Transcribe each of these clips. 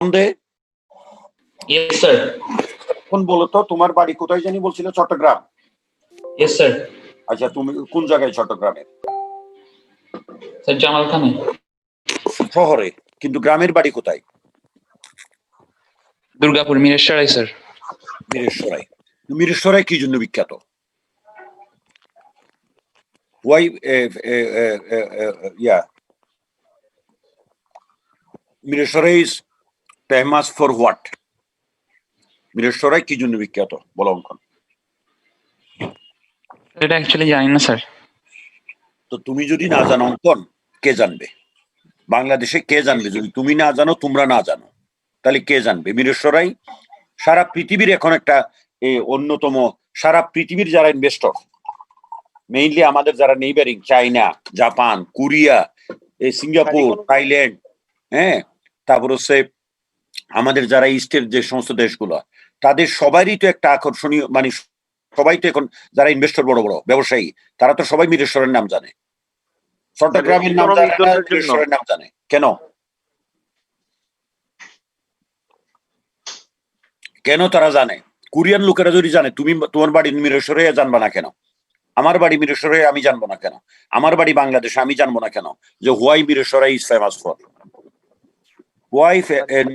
দে। Yes, sir. এখন বলো তো তোমার বাড়ি কোথায় জানি বলছিলে? চট্টগ্রাম। Yes, sir. আচ্ছা, তুমি কোন জায়গায় চট্টগ্রামের? Sir, জামালখানে। শহরে, কিন্তু গ্রামের বাড়ি কোথায়? দুর্গাপুর, মিরেশ্বরাই, স্যার। মিরেশ্বরাই। মিরেশ্বরাই কি জন্য বিখ্যাত? Why yeah, Mirsharai is famous for what? Mirsharai কি জন্য বিখ্যাত বলো অঙ্কন। এটা অ্যাকচুয়ালি জানি না স্যার। তো তুমি যদি না জানো অঙ্কন, কে জানবে? বাংলাদেশে কে জানবে? যদি তুমি না জানো, তোমরা না জানো, তাহলে কে জানবে? মিরেশ্বরাই সারা পৃথিবীর এখন একটা অন্যতম, সারা পৃথিবীর যারা ইনভেস্টর, মেইনলি আমাদের যারা neighbouring, China, Japan, Korea, Singapore, Thailand, হ্যাঁ, তারপর হচ্ছে আমাদের যারা ইস্টের যে সমস্ত দেশগুলো, তাদের সবারই তো একটা আকর্ষণীয়, মানে সবাই তো এখন যারা ইনভেস্টর, বড় বড় ব্যবসায়ী, তারা তো সবাই মিরেশ্বরের নাম জানে, চট্টগ্রামের নাম জানে না, মিরেশ্বরের নাম জানে। কেন? কেন তারা জানে? কোরিয়ান লোকেরা যদি জানে, তুমি তোমার বাড়ি মিরেশ্বরে জানবা না কেন? আমার বাড়ি মিরেশ্বরে আমি জানবো না কেন? আমার বাড়ি বাংলাদেশে আমি জানবো না কেন যে why Mirsharai is famous for? Why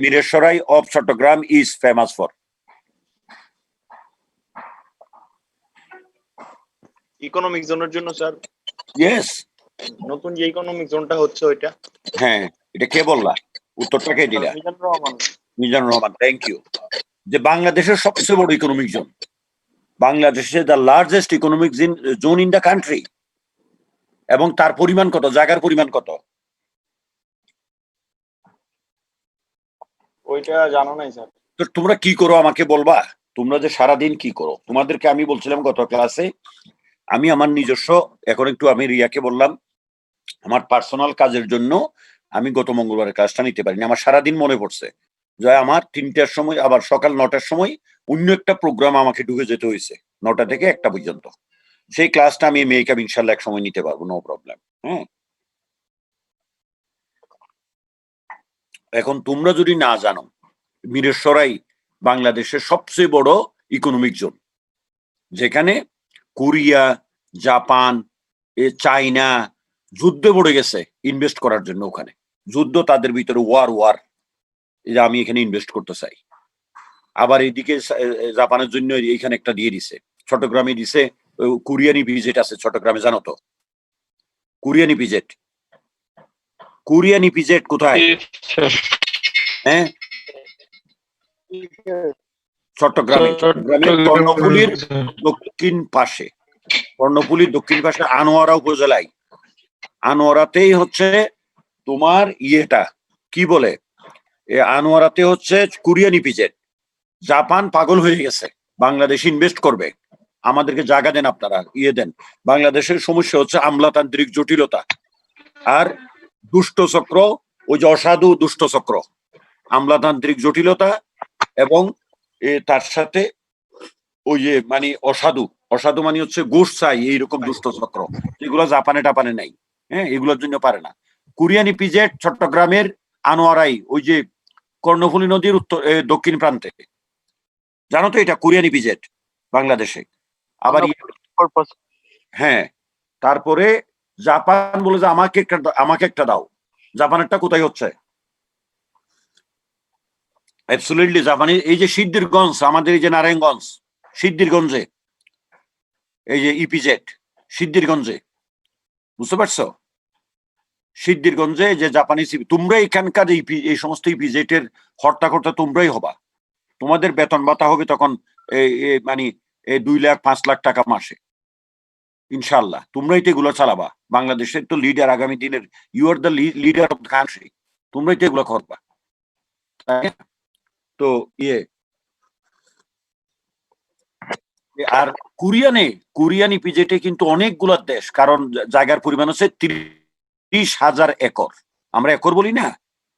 Mirsharai of Chittagong is famous for? Economic জোনের জন্য স্যার। ইয়েস। নতুন যে ইকোনমিক জোনটা হচ্ছে ওইটা। হ্যাঁ, এটা কে বললা? উত্তরটা কে দিলা? মিজানুর রহমান। Mizanur Rahman, thank you. যে বাংলাদেশের সবচেয়ে বড় ইকোনমিক জোন, বাংলাদেশে the largest economic zone in the country, এবং তার পরিমাণ কত? জায়গার পরিমাণ কত? ওইটা জানো নাই স্যার। তো তোমরা কি করো আমাকে বলবা? তোমরা যে সারাদিন কি করো? তোমাদেরকে আমি বলছিলাম গত ক্লাসে, আমি আমার নিজস্ব, এখন একটু আমি রিয়াকে বললাম, আমার পার্সোনাল কাজের জন্য আমি গত মঙ্গলবারের ক্লাসটা নিতে পারিনি। আমার সারাদিন মনে পড়ছে যে আমার 3টার সময়, আবার সকাল 9টার সময় অন্য একটা প্রোগ্রাম আমাকে ঢুকে যেতে হয়েছে, 9টা থেকে 1টা পর্যন্ত। সেই ক্লাসটা আমি মেয়েকে ইনশাল্লাহ এক সময় নিতে পারবো, নো প্রবলেম। হ্যাঁ, এখন তোমরা যদি না জানো, মিরেশ্বরাই বাংলাদেশের সবচেয়ে বড় ইকোনমিক জোন, যেখানে কোরিয়া, জাপান, চায়না যুদ্ধে পড়ে গেছে ইনভেস্ট করার জন্য। ওখানে যুদ্ধ, তাদের ভিতরে ওয়ার, যে আমি এখানে ইনভেস্ট করতে চাই। আবার এইদিকে জাপানের জন্য এইখানে একটা দিয়ে দিছে, চট্টগ্রামে দিছে। কোরিয়ান ইপিজেড আছে চট্টগ্রামে, জানো তো? কোরিয়ান ইপিজেড, কোরিয়ান ইপিজেড কোথায়? হ্যাঁ, চট্টগ্রামে। চট্টগ্রামের কর্ণফুলীর দক্ষিণ পাশে, কর্ণফুলীর দক্ষিণ পাশে আনোয়ারা উপজেলায়, আনোয়ারাতেই হচ্ছে তোমার ইয়েটা কি বলে, আনোয়ারাতে হচ্ছে কোরিয়ান ইপিজেড। জাপান পাগল হয়ে গেছে, বাংলাদেশ ইনভেস্ট করবে, আমাদেরকে জায়গা দেন, আপনারা ইয়ে দেন। বাংলাদেশের সমস্যা হচ্ছে আমলাতান্ত্রিক জটিলতা আর দুষ্ট চক্র, ওই যে অসাধু দুষ্ট চক্র, আমলাতান্ত্রিক জটিলতা, এবং তার সাথে ওই যে মানে অসাধু মানে হচ্ছে ঘুষ চাই, এইরকম দুষ্ট চক্র, যেগুলো জাপানে টাপানে নাই। হ্যাঁ, এগুলোর জন্য পারে না। কোরিয়ান ইপিজেড চট্টগ্রামের আনোয়ারাই, ওই যে কর্ণফুলী নদীর উত্তর দক্ষিণ প্রান্তে, জানো তো এটা কোরিয়ান ইপিজেড বাংলাদেশে। আবার হ্যাঁ, তারপরে জাপান বলে যে আমাকে একটা দাও। জাপানেরটা কোথায় হচ্ছে? অ্যাবসলিউটলি জাপানি। এই যে সিদ্ধিরগঞ্জ, আমাদের এই যে নারায়ণগঞ্জ, সিদ্ধিরগঞ্জে এই যে ইপিজেড, সিদ্ধিরগঞ্জে, বুঝতে পারছো? সিদ্ধিরগঞ্জে যে জাপানি, তোমরা এখানকার এই সমস্ত ইপিজেডের হর্তাকর্তা তোমরাই হবা। তোমাদের বেতন ভাতা হবে তখন মানে 2 লাখ 5 লাখ টাকা মাসে, ইনশাল্লাহ। তোমরাই তো এগুলো চালাবা, বাংলাদেশের তো লিডার আগামী দিনের, you are the leader of the country, তোমরাই তো এগুলো করবা। তো আর কোরিয়ান ইপিজেডে কিন্তু অনেকগুলো দেশ, কারণ জায়গার পরিমাণ হচ্ছে 30,000 একর। আমরা একর বলি না,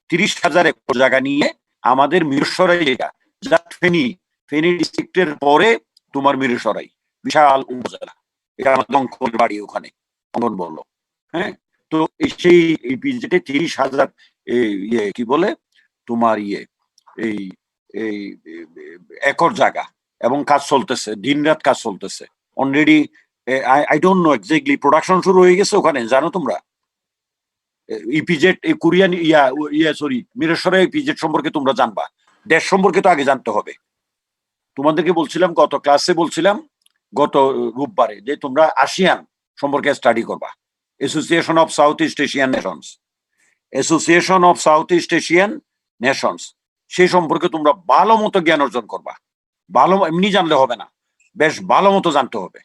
30,000 একর জায়গা নিয়ে আমাদের মিরসরাই, যেটা ফেনী ডিস্ট্রিক্টের পরে তোমার মিরসরাই, বিশাল উপজেলা। এটা আমাদের অঙ্কনের বাড়ি ওখানে, অঙ্কন বললো। হ্যাঁ, তো সেই ইপিজেডে 30,000 কি বলে তোমার এই এই একর জায়গা, এবং কাজ চলতেছে, দিনরাত কাজ চলতেছে already. I don't no exactly production শুরু হয়ে গেছে ওখানে, জানো তোমরা? ইপিজেড কোরিয়ান সরি মিরেশ্বরের ইপিজেড সম্পর্কে তোমরা জানবা, দেশ সম্পর্কে তো আগে জানতে হবে। তোমাদেরকে বলছিলাম গত ক্লাসে, বলছিলাম গত রোববারে, যে তোমরা আসিয়ান সম্পর্কে স্টাডি করবা, association of south east Asian Nations, association of south east Asian Nations, সেই সম্পর্কে তোমরা ভালো মতো জ্ঞান অর্জন করবা। ভালো এমনি জানলে হবে না, বেশ ভালো মতো জানতে হবে।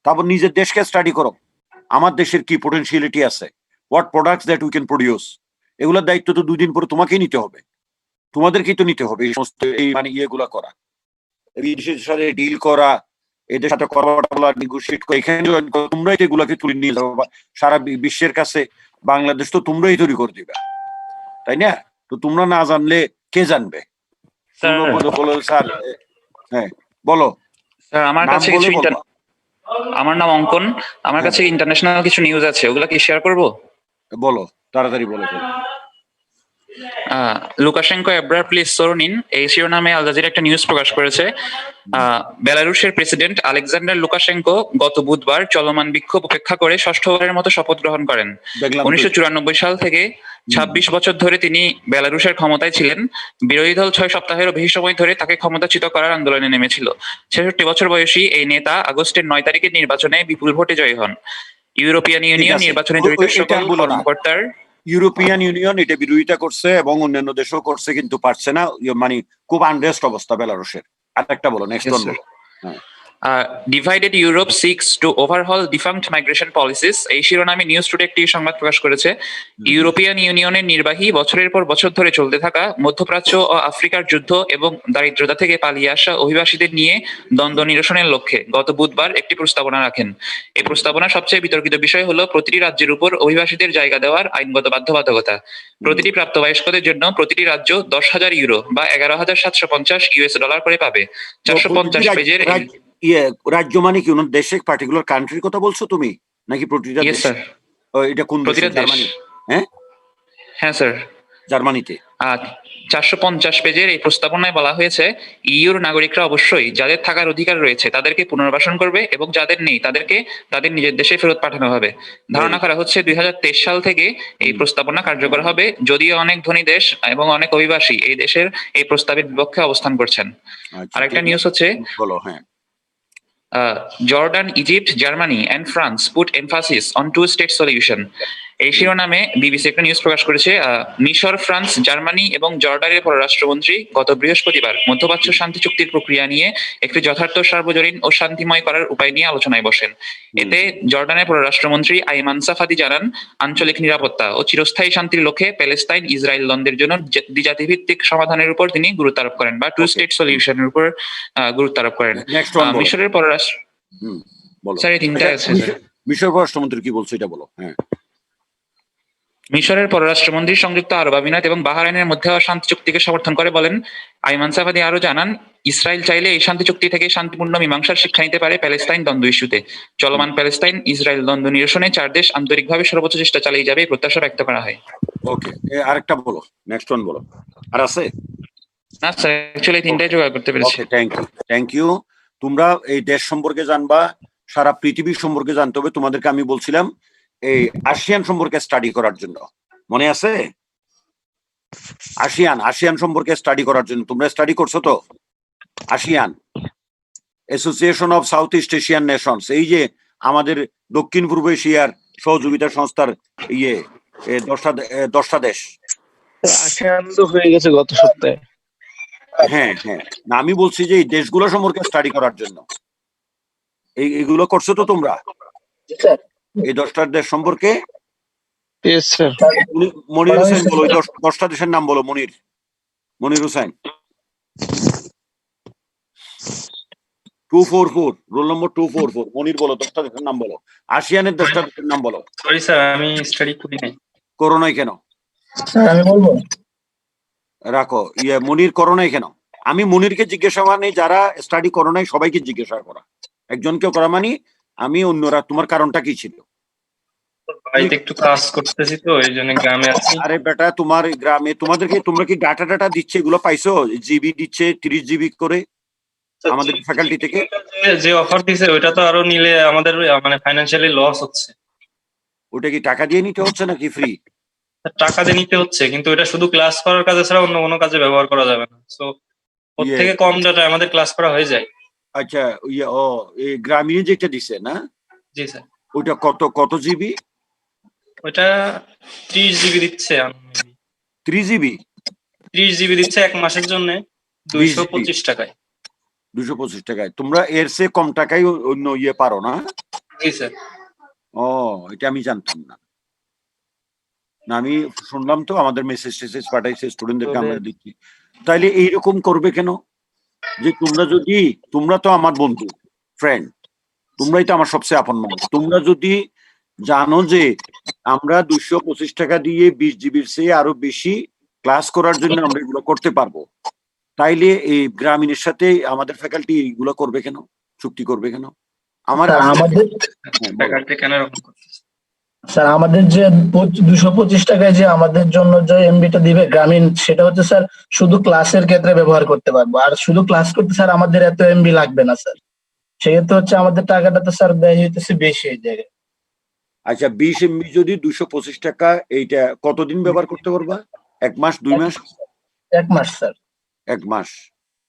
তারপর নিজের দেশকে স্টাডি করো, আমার দেশের কি পোটেনশিয়ালিটি আছে, what products that we can produce. এগুলোর দায়িত্ব তো 2 দিন পরে তোমাকেই নিতে হবে, তোমাদেরকেই তো নিতে হবে এই সমস্ত মানে ইয়েগুলা করা, বিদেশের সাথে ডিল করা, এদের সাথে কথা নেগোশিয়েট করে এখানে জয়েন করো। তোমরাই তো এগুলাকে তুলে নিয়ে যাবো সারা বিশ্বের কাছে, বাংলাদেশ তো তোমরাই তৈরি করে দিবে, তাই না? তো তোমরা না জানলে কে জানবে? বলো স্যার, হ্যাঁ বলো। স্যার আমার নাম কাছে বলে কিছু বলবা। আমার নাম অঙ্কন। আমার কাছে ইন্টারন্যাশনাল কিছু নিউজ আছে, ওগুলা কি শেয়ার করবো? বলো, তাড়াতাড়ি বলো। লুকাশেঙ্কো অ্যাব্রাপ্টলি সরনিন, এই শিরোনামে আল জাজিরা একটা নিউজ প্রকাশ করেছে। বেলারুশের প্রেসিডেন্ট আলেকজান্ডার লুকাশেঙ্কো গত বুধবার চলমান বিক্ষোভ উপেক্ষা করে ষষ্ঠবারের মতো শপথ গ্রহণ করেন। 1994 সাল থেকে 26 বছর ধরে তিনি বেলারুশের ক্ষমতায় ছিলেন। বিরোধী দল 6 সপ্তাহেরও বেশি সময় ধরে তাকে ক্ষমতাচ্যুত করার আন্দোলনে নেমেছিল। 66 বছর বয়সী এই নেতা আগস্টের 9 তারিখের নির্বাচনে বিপুল ভোটে জয়ী হন। ইউরোপিয়ান ইউনিয়ন নির্বাচনে জড়িত সকল কর্মকর্তার ইউরোপিয়ান ইউনিয়ন এটা বিরোধিতা করছে এবং অন্যান্য দেশও করছে, কিন্তু পারছে না। মানে খুব আনরেস্ট অবস্থা বেলারুশের। আর একটা বলো, নেক্সট ওয়ান বলো। Divided Europe seeks to overhaul defunct migration policies, এই শিরোনামে নিউজ টুডে একটি সংবাদ প্রকাশ করেছে। ইউরোপিয়ান ইউনিয়নের নির্বাহী বছরের পর বছর ধরে চলতে থাকা মধ্যপ্রাচ্য ও আফ্রিকার যুদ্ধ এবং দারিদ্রতা থেকে পালিয়ে আসা অভিবাসীদের নিয়ে দ্বন্দ্ব নিরসনের লক্ষ্যে গত বুধবার একটি প্রস্তাবনা রাখেন। এই প্রস্তাবনার সবচেয়ে বিতর্কিত বিষয় হলো প্রতিটি রাজ্যের উপর অভিবাসীদের জায়গা দেওয়ার আইনগত বাধ্যবাধকতা। প্রতিটি প্রাপ্তবয়স্কদের জন্য প্রতিটি রাজ্য 10,000 ইউরো বা $11,750 করে পাবে। 450 পেজের রাজ্য মানে কি দেশে পার্টিকুলার কান্ট্রির কথা বলছো তুমি, নাকি প্রতিটা দেশ? এটা কোন দেশ? জার্মানি? হ্যাঁ স্যার, জার্মানিতে। 450 পেজের এই প্রস্তাবনায় বলা হয়েছে ইউর নাগরিকরা অবশ্যই যাদের থাকার অধিকার রয়েছে তাদেরকে পুনর্বাসন করবে এবং যাদের নেই তাদেরকে তাদের নিজের দেশে ফেরত পাঠানো হবে। ধারণা করা হচ্ছে 2023 সাল থেকে এই প্রস্তাবনা কার্যকর হবে, যদিও অনেক ধনী দেশ এবং অনেক অভিবাসী এই দেশের এই প্রস্তাবের বিপক্ষে অবস্থান করছেন। আরেকটা নিউজ হচ্ছে, বলো। হ্যাঁ, Jordan, Egypt, Germany and France put emphasis on two state solution, এই শিরোনামে বিবিসি একটা নিউজ প্রকাশ করেছে। মিশর, ফ্রান্স, জার্মানি এবং জর্ডানের পররাষ্ট্রমন্ত্রী গত বৃহস্পতিবার মধ্যপ্রাচ্য শান্তি চুক্তির প্রক্রিয়া নিয়ে একটি যথার্থ, সার্বজনীন ও শান্তিময় করার উপায় নিয়ে আলোচনায় বসেন। এতে জর্ডানের পররাষ্ট্রমন্ত্রী আইমান সাফাদি জানান, আঞ্চলিক নিরাপত্তা ও চিরস্থায়ী শান্তির লক্ষ্যে প্যালেস্তাইন ইসরায়েল দ্বন্দ্বের জন্য দ্বিজাতিভিত্তিক সমাধানের উপর তিনি গুরুত্ব আরোপ করেন বা টু স্টেট সলিউশনের উপর গুরুত্ব আরোপ করেন। মিশরের পররাষ্ট্র মিশর পররাষ্ট্রমন্ত্রী কি বলছে এটা বলো। হ্যাঁ, মিশরের পররাষ্ট্রমন্ত্রী সংযুক্ত আরব আমিরাত এবং বাহরাইনের মধ্যে শান্তি চুক্তিকে সমর্থন করে বলেন। আইমান সাফাদি আরো জানান, ইসরায়েল চাইলে এই শান্তি চুক্তি থেকে শান্তিপূর্ণ মীমাংসার শিক্ষা নিতে পারে প্যালেস্তাইন দ্বন্দ্ব ইস্যুতে। চলমান প্যালেস্তাইন ইসরায়েল দ্বন্দ্ব নিরসনে 4 দেশ আন্তরিকভাবে সর্বোচ্চ চেষ্টা চালিয়ে যাবে, প্রত্যাশা ব্যক্ত করা হয়। ওকে, আরেকটা বলো, নেক্সট ওয়ান বলো। আর আছে? না স্যার, অ্যাকচুয়ালি 3টাই জোগাড় করতে পেরেছি। Thank you. তোমরা এই দেশ সম্পর্কে জানবা, সারা পৃথিবীর সম্পর্কে জানতে হবে। তোমাদেরকে আমি বলছিলাম এই আসিয়ান সম্পর্কে স্টাডি করার জন্য, মনে আছে? আসিয়ান সম্পর্কে স্টাডি করার জন্য তোমরা স্টাডি করছো তো? ASEAN, association of south east Asian Nations, এই যে আমাদের দক্ষিণ পূর্ব এশিয়ার সহযোগিতা সংস্থার 10টা দেশ। আসিয়ান তো হয়ে গেছে গত সপ্তাহে। হ্যাঁ, আমি বলছি যে এই দেশগুলো সম্পর্কে স্টাডি করার জন্য। এইগুলো করছো তো তোমরা? এই 10টা দেশ সম্পর্কে? মনির হোসেন বলো, 10টা দেশের নাম বলো। মনির হোসেন। 244, roll number 244। মনির বলো 10টা দেশের নাম বলো, আসিয়ানের 10টা দেশের নাম বলো। সরি স্যার, আমি স্টাডি করি নাই। করো নাই কেন? আমি বলবো, রাখো। মনির করো নাই কেন? আমি মনিরকে জিজ্ঞাসা মানে যারা স্টাডি করো নাই সবাইকে জিজ্ঞাসা করা, একজনকে করা মানে আমি অন্যরা। তোমার কারণটা কি ছিল? বাড়িতে একটু কাজ করতেছি তো এই জন্য গ্রামে আছি। আরে বেটা, তোমার গ্রামে তোমরা কি ডাটা ডাটা দিচ্ছে, এগুলো পাইছো? জিবি দিচ্ছে 30 জিবি করে আমাদের ফ্যাকাল্টি থেকে। যে অফার দিছে ওইটা তো আরো নিলে আমাদের মানে ফাইনান্সিয়ালি লস হচ্ছে। ওটা কি টাকা দিয়ে নিতে হচ্ছে নাকি ফ্রি? টাকা দিয়ে নিতে হচ্ছে, কিন্তু এটা শুধু ক্লাস করার কাজে ছাড়া অন্য কোনো কাজে ব্যবহার করা যাবে না। সো ওর ইয়ে, থেকে কম ডাটা আমাদের ক্লাস করা হয়ে যায়। আচ্ছা, ইয়ে, ও এই গ্রামীণ যেটা দিছে না, জি স্যার। ওইটা কত কত জিবি? ওইটা 30 জিবি দিচ্ছে। 3 জিবি? 30 জিবি দিচ্ছে 1 মাসের জন্য 225 টাকায়। 225 টাকায়? তোমরা এর চেয়ে কম টাকায় অন্য ইয়ে পারো না? জি স্যার। ও, এটা আমি জানতাম না। না, আমি শুনলাম তো, আমাদের মেসেজ টেসেজ পাঠাইছে স্টুডেন্টদেরকে আমরা দিচ্ছি। তাইলে এইরকম করবে কেন? যে তোমরা তো আমার বন্ধু, ফ্রেন্ড, তোমরাই তো আমার সবচেয়ে আপন মানুষ। তোমরা যদি জানো যে আমরা 225 টাকা দিয়ে 20 জিবির চেয়ে আরো বেশি ক্লাস করার জন্য আমরা এগুলো করতে পারবো, তাইলে এই গ্রামীণের সাথে আমাদের ফ্যাকাল্টি এগুলো করবে কেন, চুক্তি করবে কেন? আমার স্যার আমাদের ফ্যাকাল্টি কেন এরকম করতেছে? স্যার আমাদের যে 225 টাকায় যে আমাদের জন্য যে এমবিটা দিবে গ্রামীণ, সেটা হচ্ছে স্যার শুধু ক্লাসের ক্ষেত্রে ব্যবহার করতে পারবো, আর শুধু ক্লাস করতে স্যার আমাদের এত এমবি লাগবে না স্যার। সেক্ষেত্রে হচ্ছে আমাদের টাকাটা তো স্যার ব্যয় হইতেছে বেশি এই জায়গায়। আচ্ছা, 20 এমবি যদি 225 টাকা, এইটা কতদিন ব্যবহার করতে পারবা? 1 মাস, 2 মাস? 1 মাস স্যার। 1 মাস।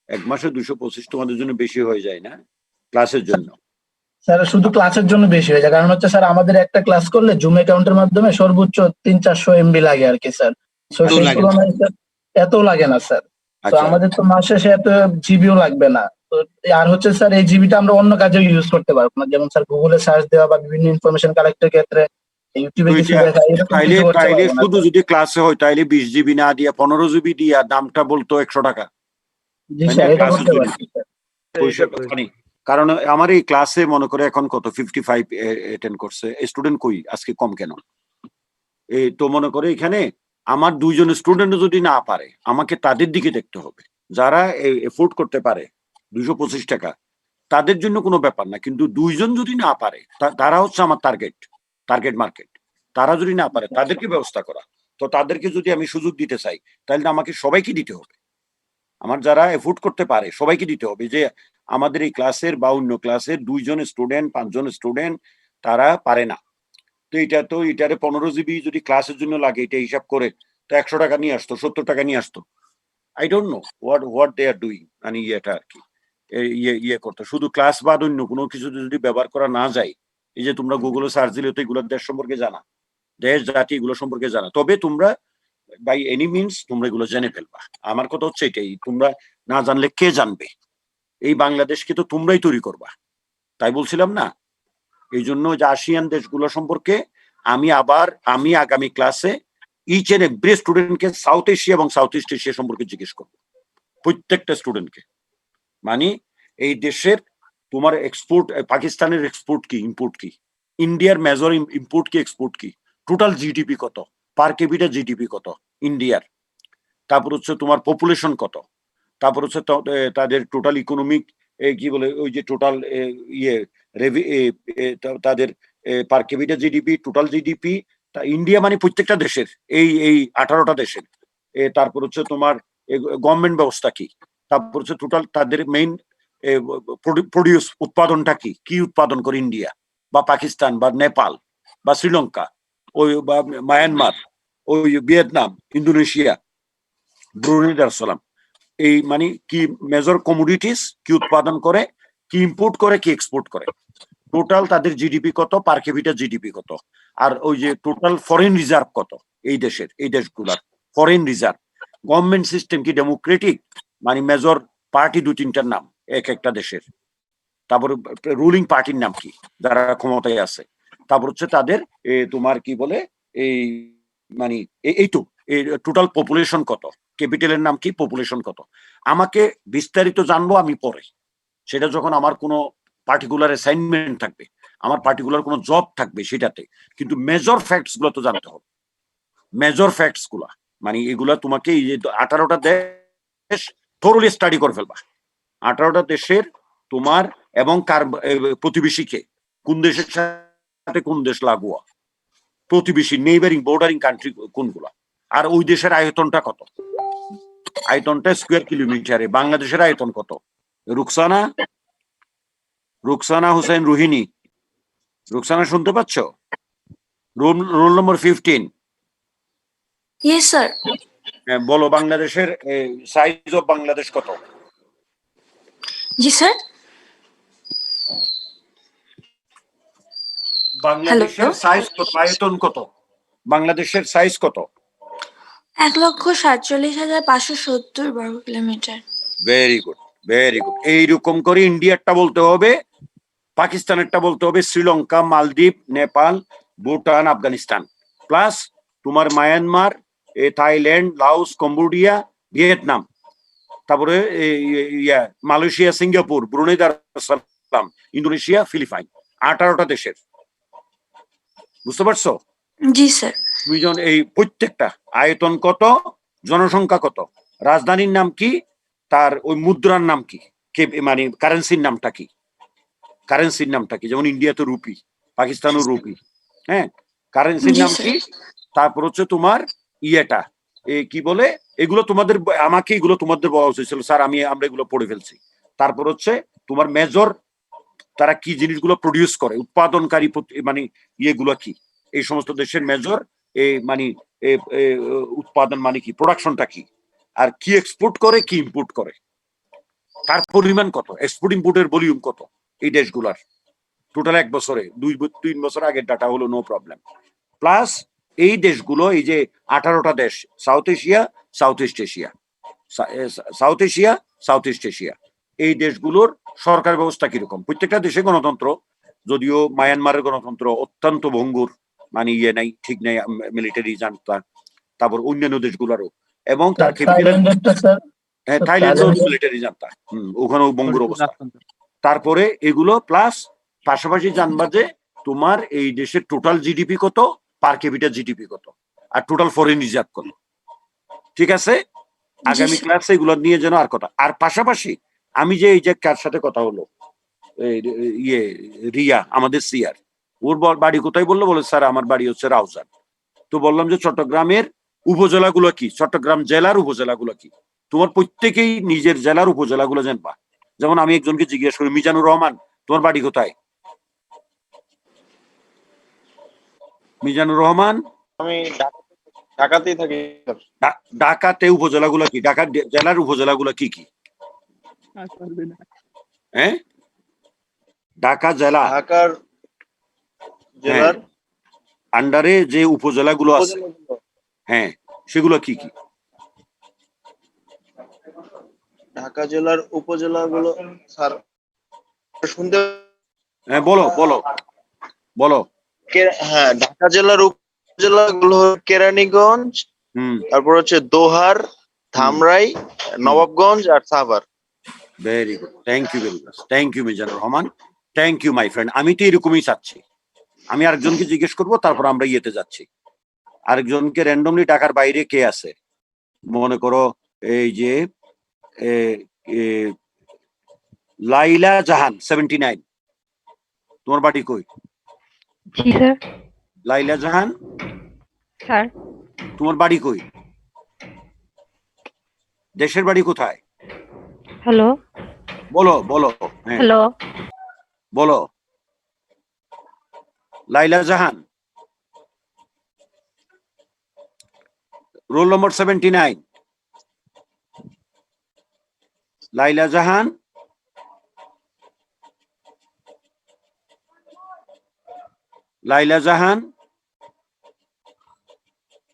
1 মাসে 225 তোমাদের জন্য বেশি হয়ে যায় না ক্লাসের জন্য? স্যার শুধু ক্লাসের জন্য বেশি হয়ে যায়, কারণ হচ্ছে স্যার আমাদের একটা ক্লাস করলে জুম অ্যাকাউন্টের মাধ্যমে সর্বোচ্চ 300-400 এমবি লাগে আর কি স্যার। তো সেই তুলনায় স্যার এত লাগে না স্যার। তো আচ্ছা, আমাদের তো মাস শেষে এত জিবিও লাগবে না। তো আর হচ্ছে স্যার এই জিবিটা আমরা অন্য কাজেও ইউজ করতে পারবো না, যেমন স্যার গুগলে সার্চ দেওয়া বা বিভিন্ন ইনফরমেশন কালেক্টের ক্ষেত্রে, ইউটিউবে কিছু দেখা, এরকম তাইলে কিছু করতে তাইলে পারবো না শুধু স্যার। যদি ক্লাসে হয় তাইলে 20 জিবি না দিয়া 15 জিবি দিয়া দামটা বলতো 100 টাকা। জি তাই স্যার, না? এটা ক্লাসের করতে জন্য পারছি স্যার। পয়সা মানে, কারণ আমার এই ক্লাসে মনে করে এখন কত 55 অ্যাটেন্ড করছে স্টুডেন্ট, কই আজকে কম কেন? এই তো মনে করে এখানে আমার 2জন স্টুডেন্ট যদি না পারে, আমাকে তাদের দিকে দেখতে হবে। যারা এফোর্ড করতে পারে 225 টাকা, তাদের জন্য কোনো ব্যাপার না, কিন্তু 2জন যদি না পারে, তারা হচ্ছে আমার টার্গেট মার্কেট। তারা যদি না পারে, তাদেরকে ব্যবস্থা করা। তো তাদেরকে যদি আমি সুযোগ দিতে চাই, তাহলে আমাকে সবাইকে দিতে হবে। আমার যারা এফোর্ড করতে পারে সবাইকে দিতে হবে, যে আমাদের এই ক্লাসের বা অন্য ক্লাসের 2জন স্টুডেন্ট, 5জন স্টুডেন্ট তারা পারে না। তো এটারে 15 জিবি যদি ক্লাসের জন্য লাগে, এটা হিসাব করে তো 100 টাকা নিয়ে আসতো, 70 টাকা নিয়ে আসতো। I don't know what they are doing. মানে ইয়েটা আর কি, ইয়ে করতো শুধু ক্লাস বাদ অন্য কোনো কিছু যদি ব্যবহার করা না যায়। এই যে তোমরা গুগলে সার্চ দিলে তো এগুলোর দেশ সম্পর্কে জানা, দেশ জাতি এগুলো সম্পর্কে জানা, তবে তোমরা বাই এনি মিনস তোমরা এগুলো জেনে ফেলবা। আমার কথা হচ্ছে এটাই, তোমরা না জানলে কে জানবে? এই বাংলাদেশকে তো তোমরাই তৈরি করবা, তাই বলছিলাম না? এই জন্য যে আসিয়ান দেশগুলো সম্পর্কে আমি আগামী ক্লাসে ইচ এন্ড এভরি স্টুডেন্টকে সাউথ এশিয়া এবং সাউথ ইস্ট এশিয়া সম্পর্কে জিজ্ঞেস করবো, প্রত্যেকটা স্টুডেন্টকে। মানে এই দেশের তোমার এক্সপোর্ট, পাকিস্তানের এক্সপোর্ট কি, ইম্পোর্ট কি, ইন্ডিয়ার মেজর ইম্পোর্ট কি, এক্সপোর্ট কি, টোটাল জিডিপি কত, পার ক্যাপিটা জিডিপি কত ইন্ডিয়ার, তারপর হচ্ছে তোমার পপুলেশন কত, তারপর হচ্ছে তাদের টোটাল ইকোনমিক কি বলে ওই যে টোটাল ইয়ে তাদের পার capital GDP, total GDP. India মানে প্রত্যেকটা দেশের, এই 18টা দেশের। তারপর হচ্ছে তোমার গভর্নমেন্ট ব্যবস্থা কি, তারপর হচ্ছে টোটাল তাদের মেইন প্রডিউস উৎপাদনটা কি, কি উৎপাদন করে ইন্ডিয়া বা পাকিস্তান বা নেপাল বা শ্রীলঙ্কা, ওই বা মায়ানমার, ওই ভিয়েতনাম, ইন্দোনেশিয়া, ব্রুনেই দারুসালাম। এই মানে কি মেজর কমোডিটিস কি উৎপাদন করে, কি ইম্পোর্ট করে, কি এক্সপোর্ট করে, টোটাল তাদের জিডিপি কত, পার ক্যাপিটা জিডিপি কত, আর ওই যে টোটাল ফরেন রিজার্ভ কত এই দেশের, এই দেশগুলার ফরেন রিজার্ভ, গভর্নমেন্ট সিস্টেম কি ডেমোক্রেটিক, মানে মেজর পার্টি 2-3টার নাম এক একটা দেশের, তারপর রুলিং পার্টির নাম কি যারা ক্ষমতায় আছে, তারপর হচ্ছে তাদের তোমার কি বলে এই মানে এই তো টোটাল পপুলেশন কত, ক্যাপিটালের নাম কি, পপুলেশন কত। আমাকে বিস্তারিত জানবো আমি পরে, সেটা যখন আমার কোনো পার্টিকুলার অ্যাসাইনমেন্ট থাকবে, আমার পার্টিকুলার কোনো জব থাকবে সেটাতে। কিন্তু মেজর ফ্যাক্টস গুলো তো জানতে হবে, মেজর ফ্যাক্টস গুলা। মানে এগুলা তোমাকে এই যে 18টা দেশ থরলি স্টাডি করে ফেলবা, 18টা দেশের তোমার এবং কার প্রতিবেশীকে, কোন দেশের সাথে কোন দেশ লাগোয়া, প্রতিবেশী নেইবারিং বর্ডারিং কান্ট্রি কোনগুলা, আর ওই দেশের আয়তনটা কত, আয়তনটা স্কোয়ার কিলোমিটারে। বাংলাদেশের আয়তন কত? রুকসানা, রুকসানা হোসেন রোহিণী, রুকসানা শুনতে পাচ্ছ? Roll number 15। Yes, sir. বলো বাংলাদেশের সাইজ অফ বাংলাদেশ কত? জি স্যার। বাংলাদেশের সাইজ কত, আয়তন কত, বাংলাদেশের সাইজ কত? 1,47,570 বর্গ kilometre. Very good, very good. এইরকম করে ইন্ডিয়ারটা বলতে হবে, পাকিস্তানেরটা বলতে হবে, শ্রীলঙ্কা, মালদ্বীপ, নেপাল, ভুটান, আফগানিস্তান, প্লাস তোমার Myanmar, Thailand, Laos, Cambodia, Vietnam, তারপরে Malaysia, Singapore, Brunei Darussalam, Indonesia, Philippines, 18টা দেশের। বুঝতে পারছো? জি স্যার। দুইজন এই প্রত্যেকটা আয়তন কত, জনসংখ্যা কত, রাজধানীর নাম কি, তার ওই মুদ্রার নাম কি, মানে কারেন্সির নামটা কি, কারেন্সির নামটা কি, যেমন ইন্ডিয়া তো রুপি, পাকিস্তানও রুপি, হ্যাঁ, কারেন্সির নাম কি, তারপর হচ্ছে তোমার ইয়েটা কি বলে, এগুলো তোমাদের, আমাকে এগুলো তোমাদের বলা উচিত ছিল স্যার, আমরা এগুলো পড়ে ফেলছি। তারপর হচ্ছে তোমার মেজর, তারা কি জিনিসগুলো প্রডিউস করে, উৎপাদনকারী মানে ইয়েগুলো কি, এই সমস্ত দেশের মেজর মানে উৎপাদন মানে কি, প্রোডাকশনটা কি, আর কি এক্সপোর্ট করে, কি ইম্পোর্ট করে, তার পরিমাণ কত, এক্সপোর্ট ইম্পোর্টের ভলিউম কত এই দেশগুলার টোটাল 1 বছরে, 2-3 বছর আগের ডাটা হলো নো প্রবলেম। প্লাস এই দেশগুলো, এই যে 18টা দেশ, south Asia, south east Asia, south Asia, south east Asia, এই দেশগুলোর সরকার ব্যবস্থা কিরকম। প্রত্যেকটা দেশে গণতন্ত্র, যদিও মায়ানমারের গণতন্ত্র অত্যন্ত ভঙ্গুর, মানে ইয়ে নাই, ঠিক নাই, মিলিটারি জানতা, তারপর অন্যান্য দেশগুলোরও, এবং তার থাইল্যান্ডের মিলিটারি জানতা, ওখানেও ভঙ্গুর অবস্থা। তারপরে এগুলো প্লাস পাশাপাশি জানবা যে তোমার এই দেশের টোটাল জিডিপি কত, পার ক্যাপিটা জিডিপি কত, আর টোটাল ফরেন রিজার্ভ কত। ঠিক আছে, আগামী ক্লাসে এগুলো নিয়ে যেন আর কথা। আর পাশাপাশি আমি যে এই যে কার সাথে কথা হলো, ইয়ে রিয়া, আমাদের সিআর, ওর বাড়ি কোথায় বললো, বলে স্যার আমার বাড়ি হচ্ছে রাউজান। তো বললাম যে চট্টগ্রামের উপজেলাগুলো কি, চট্টগ্রাম জেলার উপজেলাগুলো কি, তোমার প্রত্যেকেই নিজের জেলার উপজেলাগুলো জানবা। যেমন আমি একজনকে জিজ্ঞেস করি, মিজানুর রহমান তোমার বাড়ি কোথায়? মিজানুর রহমান, আমি ঢাকাতেই থাকি। ঢাকাতে উপজেলাগুলো কি, ঢাকা জেলার উপজেলাগুলো কি কি? হ্যাঁ, ঢাকা জেলা, ঢাকার জেলার আন্ডারে যে উপজেলাগুলো আছে, হ্যাঁ, সেগুলো কি কি? ঢাকা জেলার উপজেলাগুলো স্যার শুনতে, হ্যাঁ বলো বলো বলো। হ্যাঁ, ঢাকা জেলার উপজেলাগুলো কেরানীগঞ্জ, তারপর হচ্ছে দোহার, ধামরাই, নবাবগঞ্জ আর Savar. Very good, thank you very much, thank you Mizanur Rahman, thank you my friend. আমি তো এরকমই চাচ্ছি, আমি আরেকজনকে জিজ্ঞেস করবো, তারপর আমরা ইয়েতে যাচ্ছি। আরেকজনকে র্যান্ডমলি ঢাকার বাইরে কে আছে, মনে করো এই যে লাইলা জাহান 79, তোমার বাড়ি কই? জি স্যার। লাইলা জাহান স্যার, তোমার বাড়ি কই, দেশের বাড়ি কোথায়? হ্যালো বলো বলো, হ্যাঁ হ্যালো বলো। Laila Jahan, roll number 79। Laila Jahan, Laila Jahan,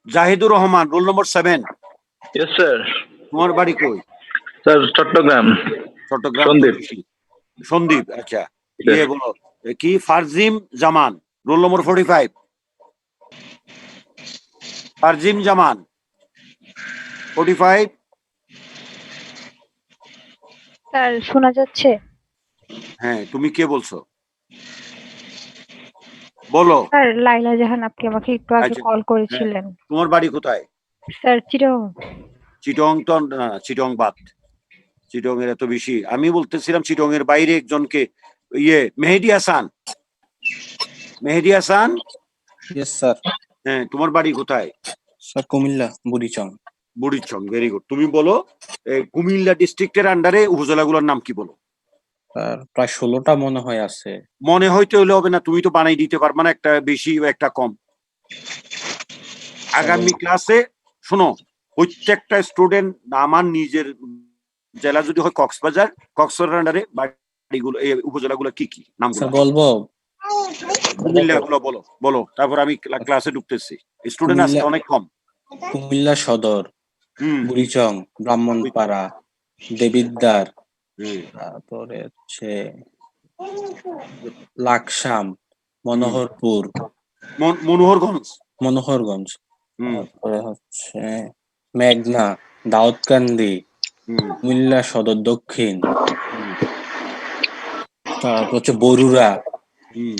Zahidur Rahman, roll number 7। Yes sir. তোমার বাড়ি কই? স্যার চট্টগ্রাম। চট্টগ্রাম, সন্দীপ। সন্দীপ, আচ্ছা। ইয়ে বলো কি, ফারজিম জামান, রোল নম্বর 45। ফারজিম জামান 45। স্যার, শোনা যাচ্ছে? হ্যাঁ, তুমি কে বলছো বলো? স্যার, লাইলা জাহান, আপনি আমাকে একটু আগে আচ্ছা, কল করেছিলেন। তোমার বাড়ি কোথায়? স্যার, চিটাগং। চিটং তো না, চিটং বাদ, চিটং এর এত বেশি। আমি বলতেছিলাম চিটং এর বাইরে একজনকে, ইয়ে মেহেদি হাসান, মেহেদি হাসান ইয়েস স্যার। হ্যাঁ, তোমার বাড়ি কোথায়? Sir Comilla Burichang. Burichang, very good. তুমি বলো কুমিল্লা ডিস্ট্রিক্টের আন্ডারে উপজেলাগুলোর নাম কি বলো? স্যার প্রায় 16টা মনে হয় আছে। মনে হইতে হলে হবে না, তুমি তো বানাই দিতে পারবা না, একটা বেশি একটা কম। আগামী ক্লাসে শোনো, প্রত্যেকটা স্টুডেন্ট, আমার নিজের জেলা যদি হয় কক্সবাজার, কক্সবাজার আন্ডারে বাড়িগুলো এই উপজেলাগুলো কি কি নামগুলো স্যার বলবো? কুমিল্লাগুলো বলো বলো, তারপর আমি ক্লাসে ঢুকতেছি। স্টুডেন্ট আজকে অনেক কম। কুমিল্লা সদর, হুম বুড়িচং, ব্রাহ্মণপাড়া, দেবিদ্বার, হুম তারপরে হচ্ছে লাকসাম, মনোহরপুর, মনোহরগঞ্জ। মনোহরগঞ্জ, হুম তারপরে হচ্ছে মেঘনা, দাউদকান্দি, হুম কুমিল্লা সদর দক্ষিণ, হুম তারপর হচ্ছে বরুড়া, হুম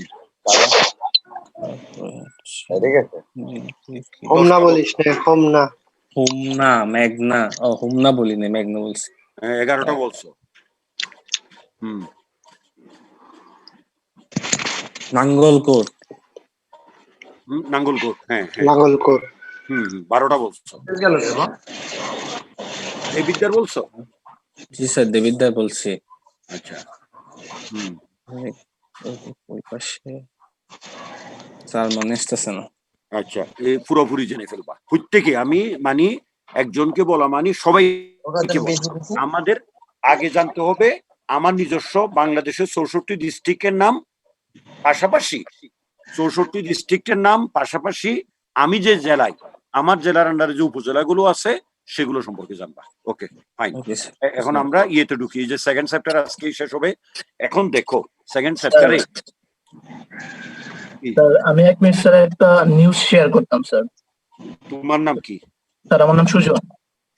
তারপরে হচ্ছে হোমনা বলিস না, হোমনা। হোমনা, মেঘনা, হোমনা বলিনি, মেঘনা বলছি। 11টা বলছো। হুম নাঙ্গলকোট, নাঙ্গলকোট, হ্যাঁ হ্যাঁ। নাঙ্গলকোট। 12টা বলছো। এই বিদ্যার বলছো? জি স্যার দেবিদ্বার বলছি। আচ্ছা। হুম ওই পাশে স্যার মনে আসতেছে না। আচ্ছা, এই পুরোপুরি জেনে ফেলবা প্রত্যেকে। আমি মানি একজনকে বলা মানি সবাই আমাদের আগে জানতে হবে আমার নিজস্ব বাংলাদেশের 64 ডিস্ট্রিক্টের নাম, পাশাপাশি 64 ডিস্ট্রিক্টের নাম পাশাপাশি আমি যে জেলায়, আমার জেলার আন্ডারে যে উপজেলাগুলো আছে সেগুলো সম্পর্কে জানবা। Okay fine. Okay sir. এখন আমরা ইয়েতে ঢুকি, যে সেকেন্ড চ্যাপ্টার আজকে শেষ হবে। এখন দেখো সেকেন্ড চ্যাপ্টারে স্যার আমি 1 মিনিট স্যার একটা নিউজ শেয়ার করতাম স্যার। তোমার নাম কি? স্যার আমার নাম সুজন।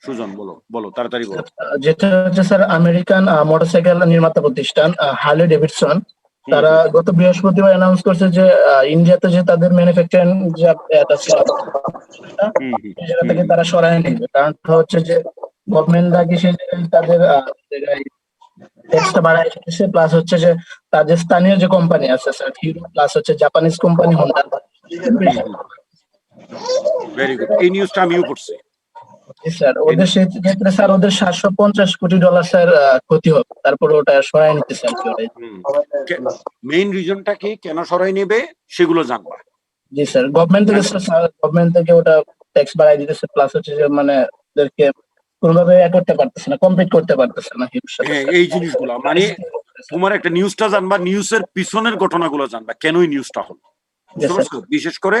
সুজন, বলো বলো তাড়াতাড়ি বলো। যেটা হচ্ছে স্যার আমেরিকান মোটরসাইকেল নির্মাতা প্রতিষ্ঠান হার্লে ডেভিডসন, তারা গত বৃহস্পতিবার অ্যানাউন্স করছে যে ইন্ডিয়াতে যে তাদের ম্যানুফ্যাকচারিং যে সেটা থেকে তারা সরায় নেবে। কারণটা হচ্ছে যে গভর্নমেন্ট নাকি সেই জায়গায় তাদের ট্যাক্সটা বাড়ায় দিচ্ছে, প্লাস হচ্ছে যে তাদের স্থানীয় যে কোম্পানি আছে স্যার হিরো, প্লাস হচ্ছে Japanese company Honda. Very good, এই নিউজটা আমিও পড়ছি। স্যার ওদের সেই ক্ষেত্রে স্যার ওদের $750 কোটি স্যার ক্ষতি হবে, তারপরে ওটা সরাই নিতে স্যার। মেইন রিজনটা কি, কেন সরাই নেবে সেগুলো জানবা। জি স্যার, গভর্নমেন্ট থেকে স্যার গভর্নমেন্ট থেকে ওটা ট্যাক্স বাড়াই দিতেছে, প্লাস হচ্ছে যে মানে ওদেরকে কোনোভাবে করতে পারতেছে না, কমপ্লিট করতে পারতেছে না হিরোর সাথে। হ্যাঁ, এই জিনিসগুলো মানে তোমার একটা নিউজটা জানবা, নিউজের পিছনের ঘটনাগুলো জানবা, কেন এই নিউজটা হলো। বিশেষ করে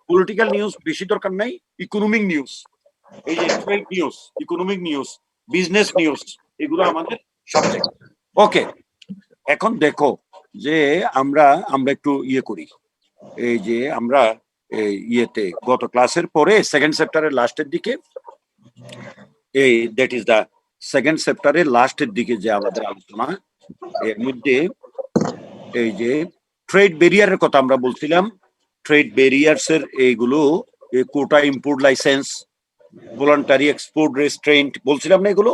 পলিটিক্যাল নিউজ বেশি দরকার নাই, ইকোনমিক নিউজ, এই যে trade news, economic news, business news, এগুলো আমাদের সাবজেক্ট। ওকে, এখন দেখো যে আমরা একটু ইয়ে করি, এই যে আমরা ইয়েতে গত ক্লাসের পরে সেকেন্ড চ্যাপ্টারের লাস্টের দিকে, এই দ্যাট ইজ দা সেকেন্ড চ্যাপ্টারের লাস্টের দিকে যে আমাদের আলোচনা, এর মধ্যে এই যে ট্রেড ব্যারিয়ারের কথা আমরা বলছিলাম। ট্রেড ব্যারিয়ার্স এর এইগুলো quota, import license, voluntary export restraint বলছিলাম না এগুলো,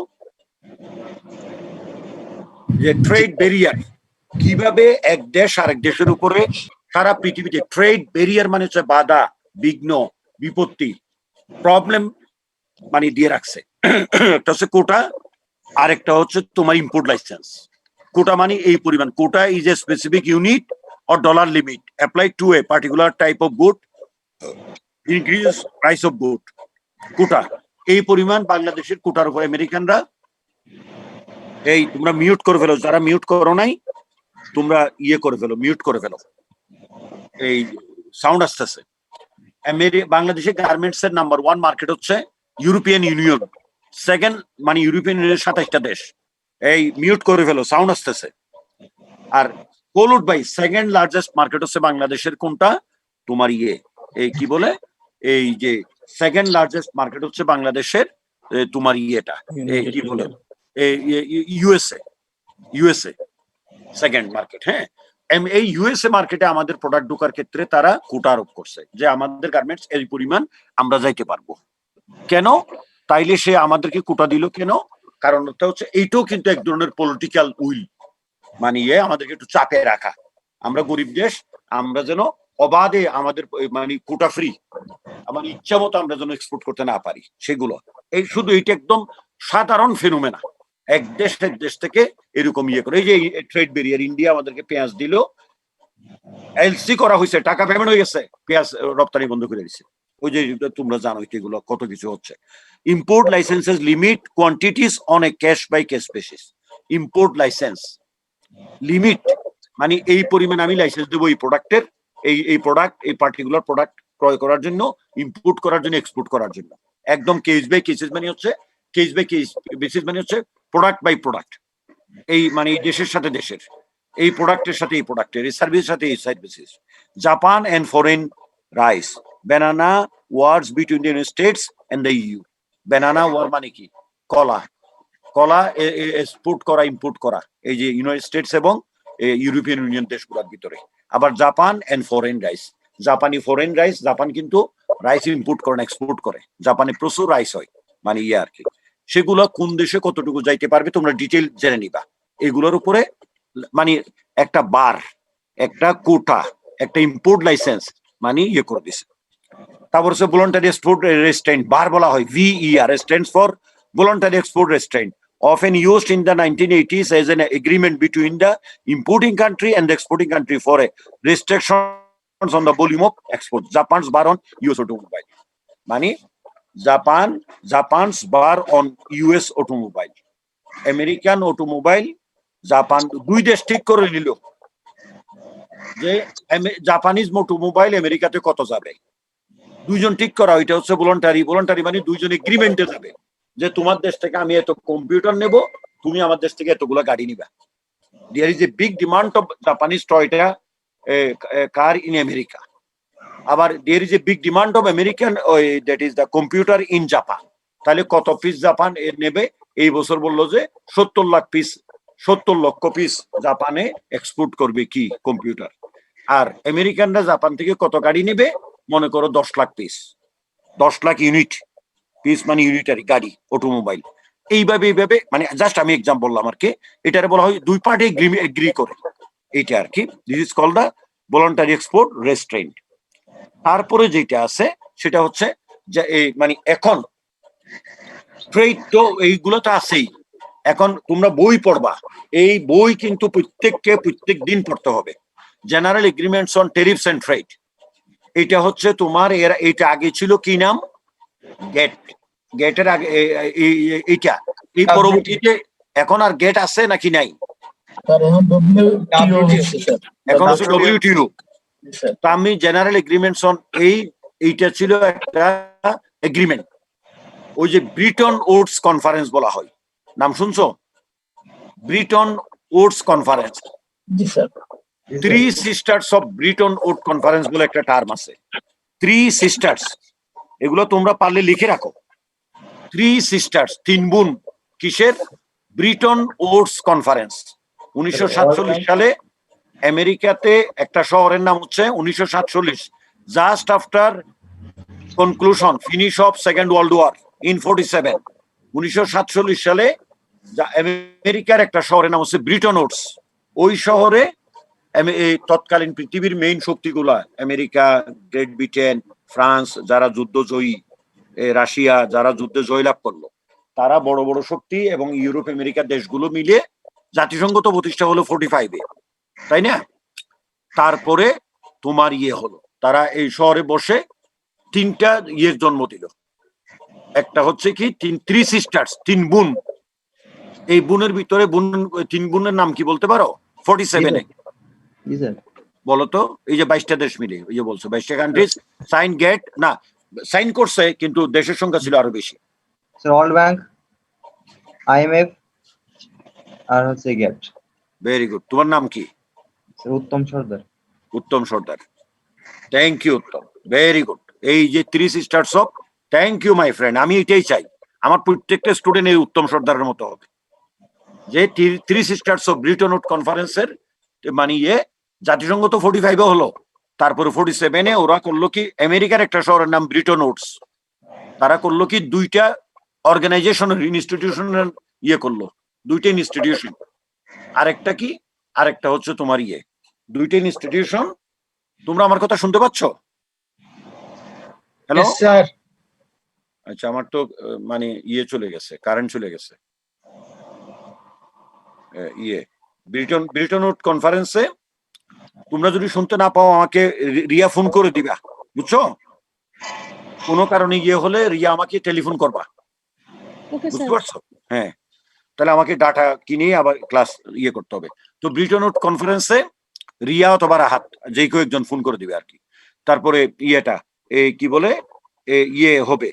যে ট্রেড ব্যারিয়ার কিভাবে এক দেশ আরেক দেশের উপরে সারা পৃথিবীতে ট্রেড ব্যারিয়ার মানে হচ্ছে বাধা, বিঘ্ন, বিপত্তি, প্রবলেম মানে দিয়ে রাখছে। একটা হচ্ছে কোটা, আরেকটা হচ্ছে তোমার ইম্পোর্ট লাইসেন্স। কোটা মানে এই পরিমাণ, quota is a specific unit or dollar limit applied to a particular type of good, increase price of good. কোটা এই পরিমাণ বাংলাদেশের কোটার উপর আমেরিকানরা, এই তোমরা মিউট করে ফেলো, যারা মিউট করো নাই তোমরা ইয়ে করে ফেলো, মিউট করে ফেলো, এই সাউন্ড আসতেছে। বাংলাদেশের গার্মেন্টস এর নাম্বার 1 মার্কেট হচ্ছে ইউরোপিয়ান ইউনিয়ন, সেকেন্ড মানে ইউরোপিয়ান ইউনিয়নের 27টা দেশ। এই মিউট করে ফেলো, সাউন্ড আসতেছে। আর followed by second largest market হচ্ছে বাংলাদেশের কোনটা, তোমার ইয়ে এই কি বলে, এই যে সেকেন্ড লার্জেস্ট মার্কেট হচ্ছে বাংলাদেশের তোমার ইয়েটা এই কি বলে, ইউএসএ সেকেন্ড মার্কেট। হ্যাঁ, এই ইউএসএ মার্কেটে আমাদের প্রোডাক্ট ঢোকার ক্ষেত্রে তারা কোটা আরোপ করছে যে আমাদের গার্মেন্টস এই পরিমাণ আমরা যাইতে পারবো। কেন তাইলে সে আমাদেরকে কোটা দিল কেন? কারণটা হচ্ছে এইটাও কিন্তু এক ধরনের পলিটিক্যাল উইল, মানে আমাদেরকে একটু চাপে রাখা, আমরা গরিব দেশ, আমরা যেন অবাধে আমাদের মানে কোটা ফ্রি, আমার ইচ্ছা মতো আমরা যেন এক্সপোর্ট করতে না পারি সেগুলো। এই শুধু এটা একদম সাধারণ ফেনোমেনা, এক দেশ থেকে এরকম ইয়ে করে। এই যে ট্রেড ব্যারিয়ার, ইন্ডিয়া আমাদেরকে পেঁয়াজ দিল, এলসি করা হয়েছে, টাকা পেমেন্ট হয়ে গেছে, পেঁয়াজ রপ্তানি বন্ধ করে দিচ্ছে। ওই যে তোমরা জানো এগুলো কত কিছু হচ্ছে। Import licenses limit quantities on a cash by cash basis. Import license limit মানে এই পরিমাণ আমি লাইসেন্স দেবো এই প্রোডাক্টের, এই প্রোডাক্ট, এই পার্টিকুলার প্রোডাক্ট ক্রয় করার জন্য, ইম্পোর্ট করার জন্য, এক্সপোর্ট করার জন্য। একদম কেস বাই কেসেস মানে হচ্ছে, কেস বাই কেস বেসিস মানে হচ্ছে প্রোডাক্ট বাই প্রোডাক্ট। এই মানে এই দেশের সাথে দেশের, এই প্রোডাক্টের সাথে এই প্রোডাক্টের, এই সার্ভিসের সাথে এই services. Japan and foreign rice, banana wars between the United States and the EU. Banana war মানে কি? কলা, কলা এক্সপোর্ট করা, ইম্পোর্ট করা, এই যে ইউনাইটেড স্টেটস এবং ইউরোপিয়ান ইউনিয়ন দেশগুলোর ভিতরে। আবার জাপান এন্ড ফরেন রাইস, জাপানি ফরেন রাইস, জাপান কিন্তু রাইস ইম্পোর্ট করে না, এক্সপোর্ট করে। জাপানে প্রচুর রাইস হয়, মানে ইয়ে আর কি। সেগুলো কোন দেশে কতটুকু যাইতে পারবে তোমরা ডিটেল জেনে নিবা। এগুলোর উপরে মানে একটা বার, একটা কোটা, একটা ইম্পোর্ট লাইসেন্স মানে ইয়ে করে দিছে। তারপর হচ্ছে ভলান্টারি এক্সপোর্ট রেস্ট্রেন্ট, বার বলা হয় VER, stands for voluntary export restrained, often used in the 1980s as an agreement between the importing country and the exporting country for a restrictions on the volume of export. Japan's bar on US automobile, মানে Japan's bar on US automobile, American automobile, Japan দুই দেশ ঠিক করে নিল যে Japanese automobile আমেরিকাতে কত যাবে, দুইজন ঠিক করা। ওইটা হচ্ছে ভলান্টারি, ভলান্টারি মানে দুইজন এগ্রিমেন্টে যাবে যে তোমার দেশ থেকে আমি এত কম্পিউটার নেব, তুমি আমার দেশ থেকে এতগুলো গাড়ি নিবা। There is a big demand of Japanese Toyota car in America. আবার there is a big demand of American that is the computer in Japan. তাহলে কত পিস জাপান এর নেবে? এই বছর বললো যে 70 লক্ষ পিস জাপানে এক্সপোর্ট করবে কি কম্পিউটার। আর আমেরিকানরা জাপান থেকে কত গাড়ি নেবে? মনে করো 10 lakh piece, 10 lakh unit piece মানে ইউনিটারি গাড়ি, অটোমোবাইল। এইভাবে মানে জাস্ট আমি এক্সাম্পল বললাম আর কি। এটারে বলা হয় দুই পার্টি এগ্রি করে, এইটা আর কি। This is called the voluntary export restraint. তারপরে যেটা আছে সেটা হচ্ছে যে এই মানে এখন ট্রেড তো এইগুলো তো আছেই। এখন তোমরা বই পড়বা, এই বই কিন্তু প্রত্যেক দিন পড়তে হবে। General agreements on tariffs and trade, এটা হচ্ছে তোমার এটা আগে ছিল কি নাম? গেটের আগে এইটা, এই পরবর্তীতে এখন আর গেট আছে নাকি নাই? এখন হচ্ছে WTO। তা আমি জেনারেল এগ্রিমেন্টস অন এইটা ছিল একটা এগ্রিমেন্ট। ওই যে ব্রিটন উডস কনফারেন্স বলা হয়, নাম শুনছো? Bretton Woods conference, three sisters of Bretton Wood conference বলে একটা টার্ম আছে। থ্রি সিস্টার্স, এগুলো তোমরা পারলে লিখে রাখো। থ্রি সিস্টার্স, তিন বোন, কিসের? Britton Woods conference. 1947 সালে আমেরিকাতে একটা শহরের নাম হচ্ছে 1947, just after conclusion finish of second world war in 47। 1947 সালে আমেরিকার একটা শহরের নাম হচ্ছে ব্রিটন উডস। ওই শহরে এই তৎকালীন পৃথিবীর মেইন শক্তিগুলা, আমেরিকা, গ্রেট ব্রিটেন, ফ্রান্স, যারা যুদ্ধ জয়ী, রাশিয়া যারা যুদ্ধে জয়লাভ করলো, তারা বড় বড় শক্তি এবং ইউরোপ আমেরিকার দেশগুলো মিলে জাতিসংঘ তো প্রতিষ্ঠা হলো 45-এ, তাই না? তারপরে তোমার হলো, তারা এই শহরে বসে তিনটা জন্ম দিল। একটা হচ্ছে কি থ্রি সিস্টার্স, তিন বোন। এই বোনের ভিতরে তিন বোনের নাম কি বলতে পারো? 47-এ বলো তো। এই যে 22টা দেশ মিলে, ওই যে বলছো 22টা কান্ট্রিজ সাইন করছে, কিন্তু দেশের সংখ্যা ছিল আরো বেশি। ওয়ার্ল্ড ব্যাংক, IMF আর হচ্ছে গেট। Very good. তোমার নাম কি? Uttam Sardar. Uttam Sardar, thank you Uttam, very good. এই যে three sisters of, thank you my friend. আমি এটাই চাই, আমার প্রত্যেকটা স্টুডেন্ট এই উত্তম সর্দারের মতো হবে, যে three sisters of Bretton Wood কনফারেন্সের মানে জাতিসংঘ তো 45-এ হলো, তারপরে 47-এ ওরা করলো কি, আমেরিকার একটা শহরের নাম ব্রিটন উডস, তারা করলো কি দুইটা অর্গানাইজেশনের ইনস্টিটিউশনের করলো, দুইটা ইনস্টিটিউশন। আরেকটা কি, আরেকটা হচ্ছে তোমার দুইটা ইনস্টিটিউশন তোমরা আমার কথা শুনতে পাচ্ছ? হ্যালো, স্যার আচ্ছা আমার তো মানে ইয়ে চলে গেছে, কারেন্ট চলে গেছে। ব্রিটন উড কনফারেন্সে তোমরা যদি শুনতে না পাও আমাকে রিয়া ফোন করে দিবা, বুঝছো? কোনো কারণে ইয়ে হলে রিয়া আমাকে টেলিফোন করবা, বুঝতে পারছো? হ্যাঁ, তাহলে আমাকে ডাটা কিনে আবার ক্লাস ইয়ে করতে হবে। তো ব্রিটন উড কনফারেন্সে রিয়া অথবা রাহাত যে কেউ একজন ফোন করে দিবে আর কি। তারপরে ইয়েটা কি বলে ইয়ে হবে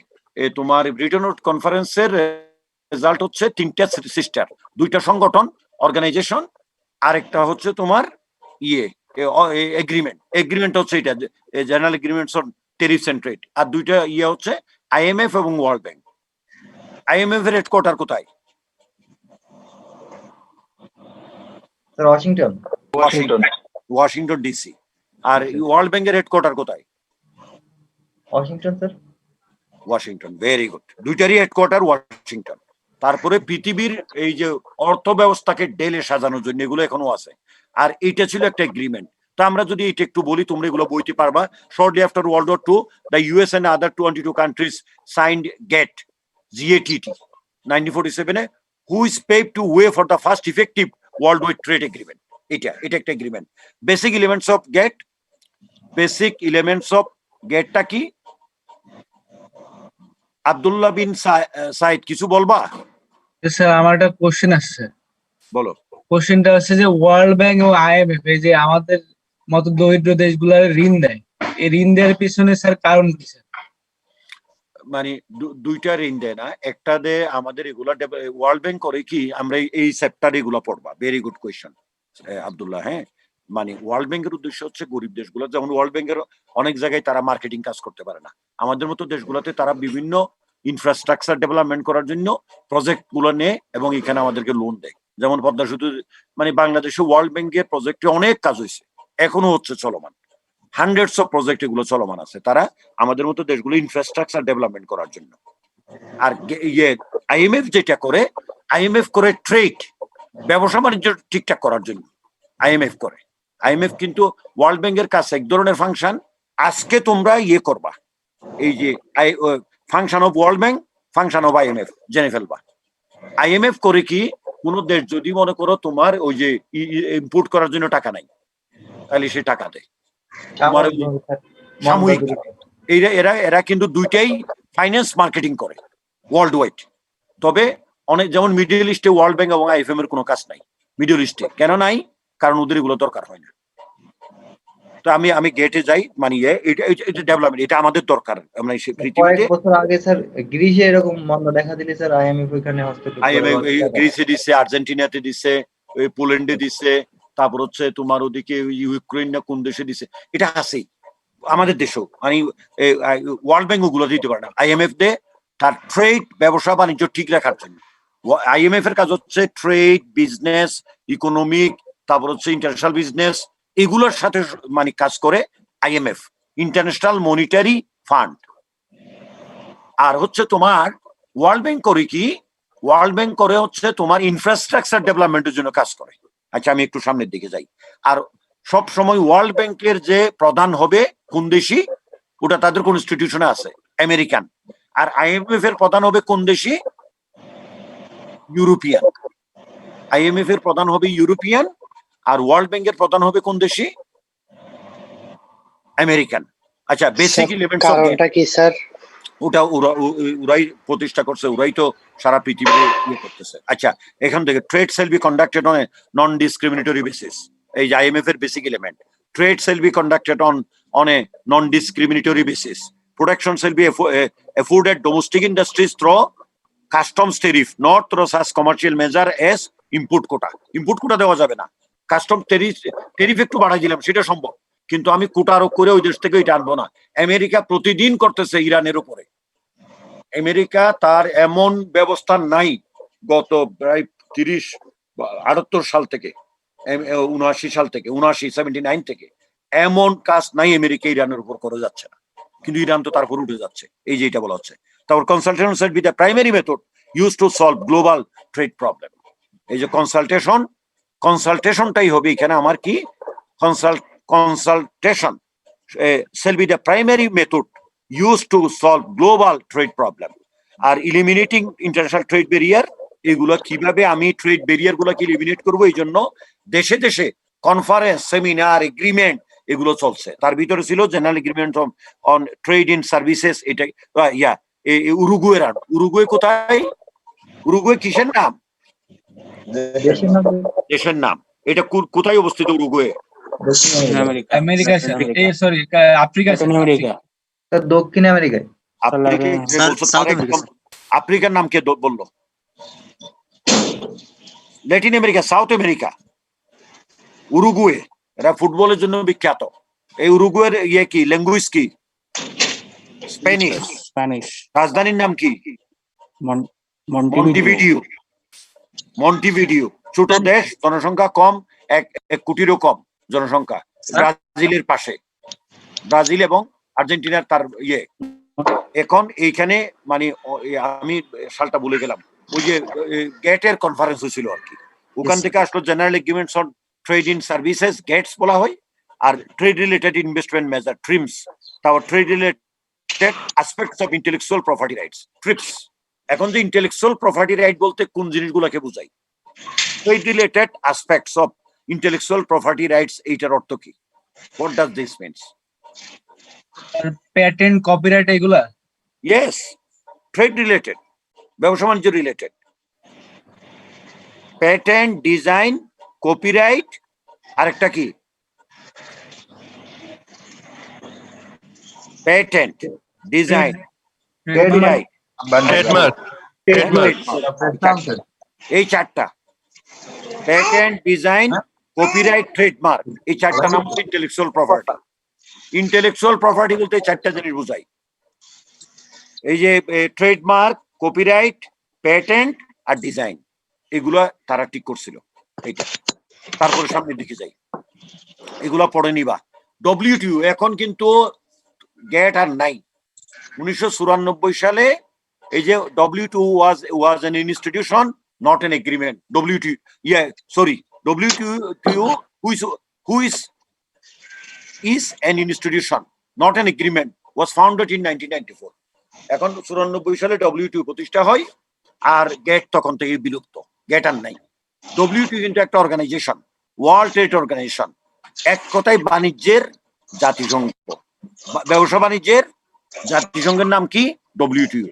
তোমার ব্রিটন উড কনফারেন্সের রেজাল্ট হচ্ছে 3টা সিস্টার, 2টা সংগঠন অর্গানাইজেশন, আরেকটা হচ্ছে তোমার ইয়ে এগ্রিমেন্ট হচ্ছে এটা general agreements on tariffs and trade, আর 2টা ইয়ে হচ্ছে আইএমএফ এবং ওয়ার্ল্ড ব্যাংক। আইএমএফ এর হেডকোয়ার্টার কোথায়? Sir Washington. Washington DC. আর ওয়ার্ল্ড ব্যাংকের হেডকোয়ার্টার কোথায়? Washington sir. Washington, very good. 2টারই হেডকোয়ার্টার ওয়াশিংটন। তারপরে পৃথিবীর এই যে অর্থ ব্যবস্থাকে ডেলে সাজানোর জন্য এগুলো এখনো আছে, আর এটা ছিল একটা এগ্রিমেন্ট। তো আমরা যদি এটা একটু বলি, তোমরা এগুলো বইতে পারবা। Shortly after world war II, the US and other 22 countries signed GATT 1947, which paved the way for the first effective worldwide trade agreement. এটা একটা এগ্রিমেন্ট। বেসিক এলিমেন্টস অফ গেটটা কি? আব্দুল্লাহ বিন সাইদ কিছু বলবা? স্যার আমার একটা কোশ্চেন আসছে। বলো। কোশ্চেনটা হচ্ছে যে ওয়ার্ল্ড ব্যাংক এবং আইএমএফ এই যে আমাদের মতো দরিদ্র দেশগুলোর ঋণ দেয়, এই ঋণ দেওয়ার পিছনে স্যার কারণ কি স্যার? মানে 2টা ঋণ দেয় না, একটা দেয় আমাদের এগুলা। ওয়ার্ল্ড ব্যাংক করে কি, আমরা এই সেক্টর এগুলা পড়বা। Very good question Abdullah. হ্যাঁ, মানে ওয়ার্ল্ড ব্যাংকের উদ্দেশ্য হচ্ছে গরিব দেশগুলো, যেমন ওয়ার্ল্ড ব্যাংকের অনেক জায়গায় তারা মার্কেটিং কাজ করতে পারে না, আমাদের মতো দেশগুলোতে তারা বিভিন্ন ইনফ্রাস্ট্রাকচার ডেভেলপমেন্ট করার জন্য প্রজেক্ট গুলো নেয় এবং এখানে আমাদেরকে লোন দেয়। যেমন পদ্মা সেতু, মানে বাংলাদেশে ওয়ার্ল্ড ব্যাংকের প্রজেক্টে অনেক কাজ হয়েছে, এখনো হচ্ছে, চলমান, হান্ড্রেডস অফ প্রজেক্ট এগুলো চলমান আছে, তারা আমাদের মতো দেশগুলো ইনফ্রাস্ট্রাকচার ডেভেলপমেন্ট করার জন্য। আর ইয়ে আইএমএফ যেটা করে, আইএমএফ করে ট্রেড, ব্যবসা বাণিজ্য ঠিকঠাক করার জন্য আইএমএফ করে। আইএমএফ কিন্তু ওয়ার্ল্ড ব্যাংকের কাছে এক ধরনের ফাংশন। আজকে তোমরা ইয়ে করবা, এই যে function of world bank, function of IMF জেনে ফেলবা। আইএমএফ করে কি, কোন দেশ যদি মনে করো তোমার ওই যে ইম্পোর্ট করার জন্য টাকা নাই, তাহলে সে টাকা দেয় তোমার সাময়িক। এরা কিন্তু 2টাই ফাইন্যান্স মার্কেটিং করে ওয়ার্ল্ড ওয়াইড। তবে অনেক, যেমন মিডল ইস্টে ওয়ার্ল্ড ব্যাংক এবং আইএফএম এর কোনো কাজ নাই মিডল ইস্টে। কেন নাই? কারণ ওদের এগুলো দরকার হয় না। তো আমি গেটে যাই, মানে এটা ডেভেলপমেন্ট, এটা আমাদের দরকার। আমরা কয়েক বছর আগে স্যার গ্রিসে এরকম মন্দা দেখা দিলে স্যার আইএমএফ ওখানে হস্তক্ষেপ করে। আইএমএফ গ্রিসে দিচ্ছে, আর্জেন্টিনাতে দিচ্ছে, পোল্যান্ডে দিচ্ছে, তারপর হচ্ছে তোমার ওদিকে ইউক্রেন না কোন দেশে দিচ্ছে, এটা আছে আমাদের দেশেও। মানে ওয়ার্ল্ড ব্যাংক ওগুলো দিতে পারে না, আইএমএফ দে তার ট্রেড, ব্যবসা বাণিজ্য ঠিক রাখার জন্য। আইএমএফ এর কাজ হচ্ছে ট্রেড, বিজনেস, ইকোনমিক, তারপর হচ্ছে ইন্টারন্যাশনাল বিজনেস, এগুলোর সাথে মানে কাজ করে আইএমএফ, ইন্টারন্যাশনাল মনিটারি ফান্ড। আর হচ্ছে তোমার ওয়ার্ল্ড ব্যাংক করে কি, ওয়ার্ল্ড ব্যাংক করে হচ্ছে তোমার ইনফ্রাস্ট্রাকচার ডেভেলপমেন্টের জন্য কাজ করে। আচ্ছা আমি একটু সামনের দিকে যাই। আর সব সময় ওয়ার্ল্ড ব্যাংকের যে প্রধান হবে কোন দেশি, ওটা তাদের কনস্টিটিউশনে আছে, আমেরিকান। আর আইএমএফ এর প্রধান হবে কোন দেশি? ইউরোপিয়ান। আইএমএফ এর প্রধান হবে ইউরোপিয়ান, আর ওয়ার্ল্ড ব্যাংকের প্রধান হবে কোন দেশি? আমেরিকান। আচ্ছা, বেসিক এলিমেন্টস অফ কারণটা কি স্যার? ওটা ওরাই প্রতিষ্ঠা করছে, ওরাই তো সারা পৃথিবীতে ইয়ে করতেছে। আচ্ছা, এখান থেকে trade shall be conducted on a non discriminatory basis, এই যে আইএমএফ এর basic element. Trade shall be conducted on a non discriminatory basis. Production shall be afforded domestic industries through customs tariff, not through such commercial measure as import quota. Import quota দেওয়া যাবে না, custom tariff একটু বাড়াই দিলাম, সেটা সম্ভব, কিন্তু আমি কোটা আরোপ করে ওই দেশ থেকে এটা আনবো না। আমেরিকা প্রতিদিন করতেছে ইরানের উপরে। আমেরিকা তার এমন ব্যবস্থা নাই গত প্রায় 78 সাল থেকে, 79 সাল থেকে, 79 থেকে এমন কাজ নাই আমেরিকা ইরানের উপর করে যাচ্ছে না, কিন্তু ইরান তো তারপর উঠে যাচ্ছে, এই যে এটা বলা হচ্ছে। তারপর consultation set B the primary method use to solve global trade problem. এই যে কনসালটেশনটাই হবে এখানে আমার কি, consultation shall be the primary method used to solve global trade problem. আর eliminating international trade barrier, এগুলো কিভাবে আমি ট্রেড ব্যারিয়ার গুলোকে এলিমিনেট করবো, এই জন্য দেশে দেশে কনফারেন্স, সেমিনার, এগ্রিমেন্ট এগুলো চলছে। তার ভিতরে ছিল general agreement on trade in services. এটা উরুগুয়ে কোথায়? উরুগুয়ে কিসের নাম? দেশের নাম। এটা কোথায় অবস্থিত উরুগুয়ে? আমেরিকা আফ্রিকা স্যার দক্ষিণ আমেরিকায়। আফ্রিকার নাম কে বললো? Latin America, south America, Uruguay. এরা ফুটবলের জন্য বিখ্যাত। এই উরুগুয়ের কি ল্যাঙ্গুয়েজ কি? স্প্যানিশ। রাজধানীর নাম কি? মন্টিভিডিও। ছোট দেশ, জনসংখ্যা কম, 1 কোটিরও কম জনসংখ্যা। ব্রাজিলের পাশে, ব্রাজিল এবং আর্জেন্টিনার তার এখন এইখানে মানে আমি সালটা ভুলে গেলাম, ওই যে গেটের কনফারেন্স হয়েছিল আর কি। ওখান থেকে আসলো general agreements on trade in services, GATS বলা হয়, আর trade related investment measure, TRIMS. তারপর trade related aspects of intellectual property rights, TRIPS. এখন যে ইন্টেলেকচুয়াল প্রপার্টি রাইট বলতে কোন জিনিসগুলোকে বোঝায়? Trade related aspects of intellectual property rights, এইটার অর্থ কি? What does this means? Patent, copyright এগুলা? ইয়েস, ট্রেড রিলেটেড, ব্যবসা বাণিজ্য রিলেটেড। প্যাটেন্ট, ডিজাইন, কপিরাইট, আরেকটা কি? প্যাটেন্ট, ডিজাইন, কপিরাইট, এই চারটা। প্যাটেন্ট, ডিজাইন, কপিরাইট, ট্রেডমার্ক, এই চারটা নাম হচ্ছে ইন্টেলেকচুয়াল প্রপার্টি। ইন্টেলেকচুয়াল প্রপার্টি বলতে এই চারটা জিনিস বোঝায়। এই যে ট্রেডমার্ক, কপিরাইট, প্যাটেন্ট আর ডিজাইন, এগুলা তারা ঠিক করছিল। এইটা তারপরে সামনের দিকে যাই, এগুলা পড়ে নিবা। ডব্লিউটিও এখন কিন্তু গেট আর নাই। 1994 সালে এই যে WTO was an institution, not an agreement. WTO is an institution, not an agreement, was founded in 1994. এখন 94 সালে WTO প্রতিষ্ঠা হয়, আর গেট তখন থেকে বিলুপ্ত, গেট আর নাই। WTO কিন্তু একটা অর্গানাইজেশন, ওয়ার্ল্ড ট্রেড অর্গানাইজেশন, এক কথায় বাণিজ্যের জাতিসংঘ। ব্যবসা বাণিজ্যের জাতিসংঘের নাম কি? WTO।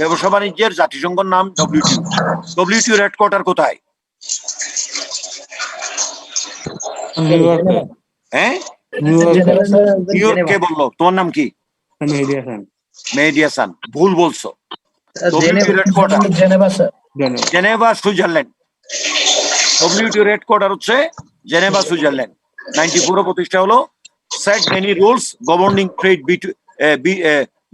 ব্যবসা বাণিজ্যের জাতিসংঘের নাম WTO। WTO হেডকোয়ার্টার কোথায়? হ্যাঁ, নিউ ইয়র্ক। কে বললো? তোমার নাম কি? মেহেদী হাসান। ভুল বলছো। Geneva, Switzerland. WTO হেডকোয়ার্টার হচ্ছে জেনেভা, সুইজারল্যান্ড। 94 প্রতিষ্ঠা হলো। Set many rules governing trade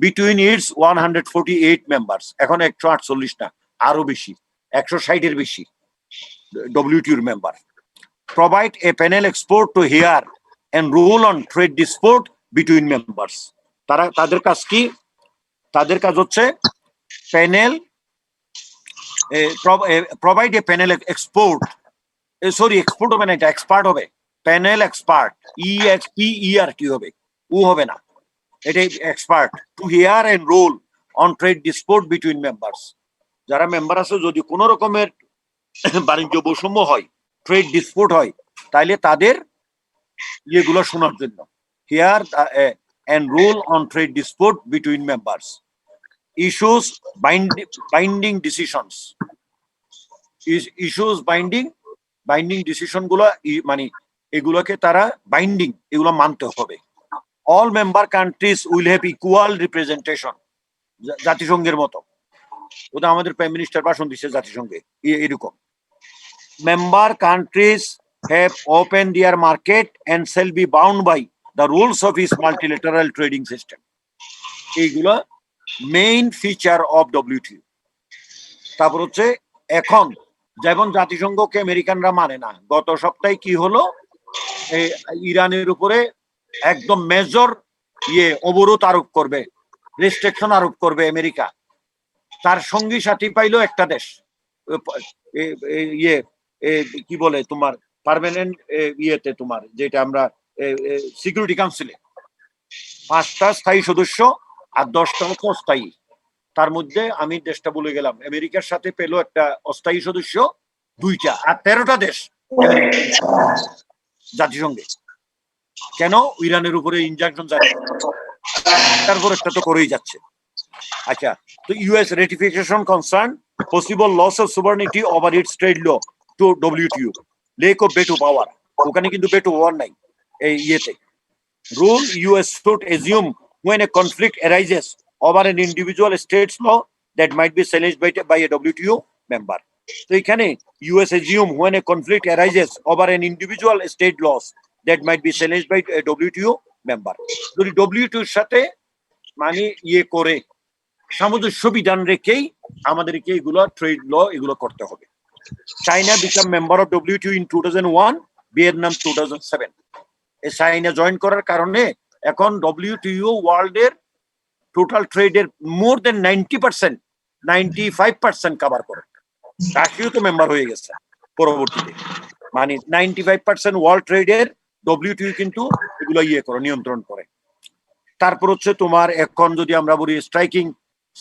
between it's 148 members. এখন 148 না, আরো বেশি, 160-এর বেশি WTO member. Provide a panel export to hear and rule on trade dispute between members. তাদের কাজ কি? তাদের কাজ হচ্ছে panel, provide a panel export, export হবে না, এটা এক্সপার্ট হবে। প্যানেল এক্সপার্ট, EXPERT হবে, হবে না, এটা expert. To hear and rule on trade dispute between members. যারা মেম্বার আছে, যদি কোনো রকমের বাণিজ্য বৈষম্য হয়, ট্রেড ডিসপুট হয়, তাইলে তাদের ইয়েগুলো শোনার জন্য। Hear and rule on trade dispute between members. Issues binding decisions, issues binding decision গুলো মানে এগুলোকে তারা বাইন্ডিং, এগুলো মানতে হবে। All member countries will have equal representation, জাতিসংঘের মতো। ওটা আমাদের প্রাইম মিনিস্টার ভাষণ দিচ্ছে জাতিসংঘে, এরকম। Member countries have opened their market and shall be bound by the rules of its multilateral trading system. এইগুলো মেইন ফিচার অফ WTO। তারপর হচ্ছে এখন যেমন জাতিসংঘকে আমেরিকানরা মানে না, গত সপ্তাহে কি হলো, ইরানের উপরে একদম মেজর অবরোধ আরোপ করবে, রেস্ট্রিকশন আরোপ করবে আমেরিকা। তার সঙ্গী সাথী পাইলো একটা দেশ, কি বলে তোমার পার্মানেন্ট ইয়েতে, তোমার যেটা আমরা সিকিউরিটি কাউন্সিলে, 5টা স্থায়ী সদস্য আর 10টা হচ্ছে অস্থায়ী। তার মধ্যে আমি দেশটা বলে গেলাম, আমেরিকার সাথে পেলো একটা অস্থায়ী সদস্য 2টা, আর 13টা দেশ জাতিসংঘে। কেন? ইরানের উপরে ইনজাকশন জারি তারপর একটা তো করেই যাচ্ছে। আচ্ছা, তো US ratification concern possible loss of sovereignty over its trade law to WTO, lack of veto power, ওখানে কিন্তু বেটো পাওয়ার নাই এই ইয়েতে। Rule US should assume when a conflict arises over an individual state's law that might be challenged by a WTO member. তো এখানে US assume when a conflict arises over an individual state laws that might be challenged by a WTO member. যদি WTO এর সাথে মানে ইয়ে করে সামঞ্জস্য বিধান রেখেই আমাদেরকে এগুলো ট্রেড ল এগুলো করতে হবে। China become member of WTO in 2001, Vietnam 2007। এই চাইনা জয়েন করার কারণে এখন WTO ওয়ার্ল্ডের টোটাল ট্রেডের মোর দেন 90%, 95% কভার করে। রাশিয়াও তো মেম্বার হয়ে গেছে পরবর্তীতে, মানে 95% ওয়ার্ল্ড ট্রেডের WTO কিন্তু এগুলো ইয়ে করে, নিয়ন্ত্রণ করে। তারপর হচ্ছে তোমার এখন যদি আমরা বলি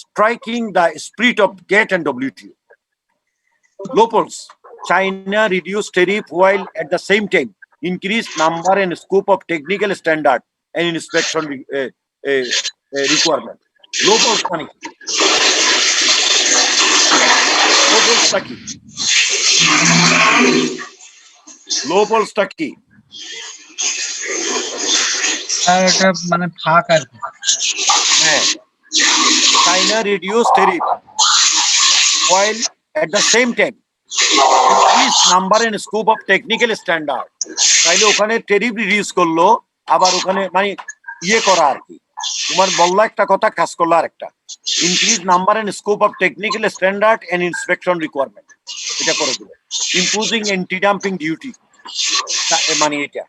striking the spirit of GATT and WTO. Loopholes. China reduced tariff while at the same time increased number and scope of technical standard and inspection requirement. Loopholes মানে কি? Loopholesটা কি? Loopholesটা কি? এটা মানে ফাঁক আর কি। হ্যাঁ, China reduced tariff while at the same time increased number and scope of technical standard. তাইলে ওখানে টেরিফ রিডিউস করলো, আবার ওখানে মানে ইয়ে করা আর কি, তোমার বললো একটা কথা, কাজ করলো আর একটা। Increase number and scope of technical standard and inspection requirement, এটা করে দিল। ইম্পোজিং অ্যান্টি ডাম্পিং ডিউটি, মানে এটা।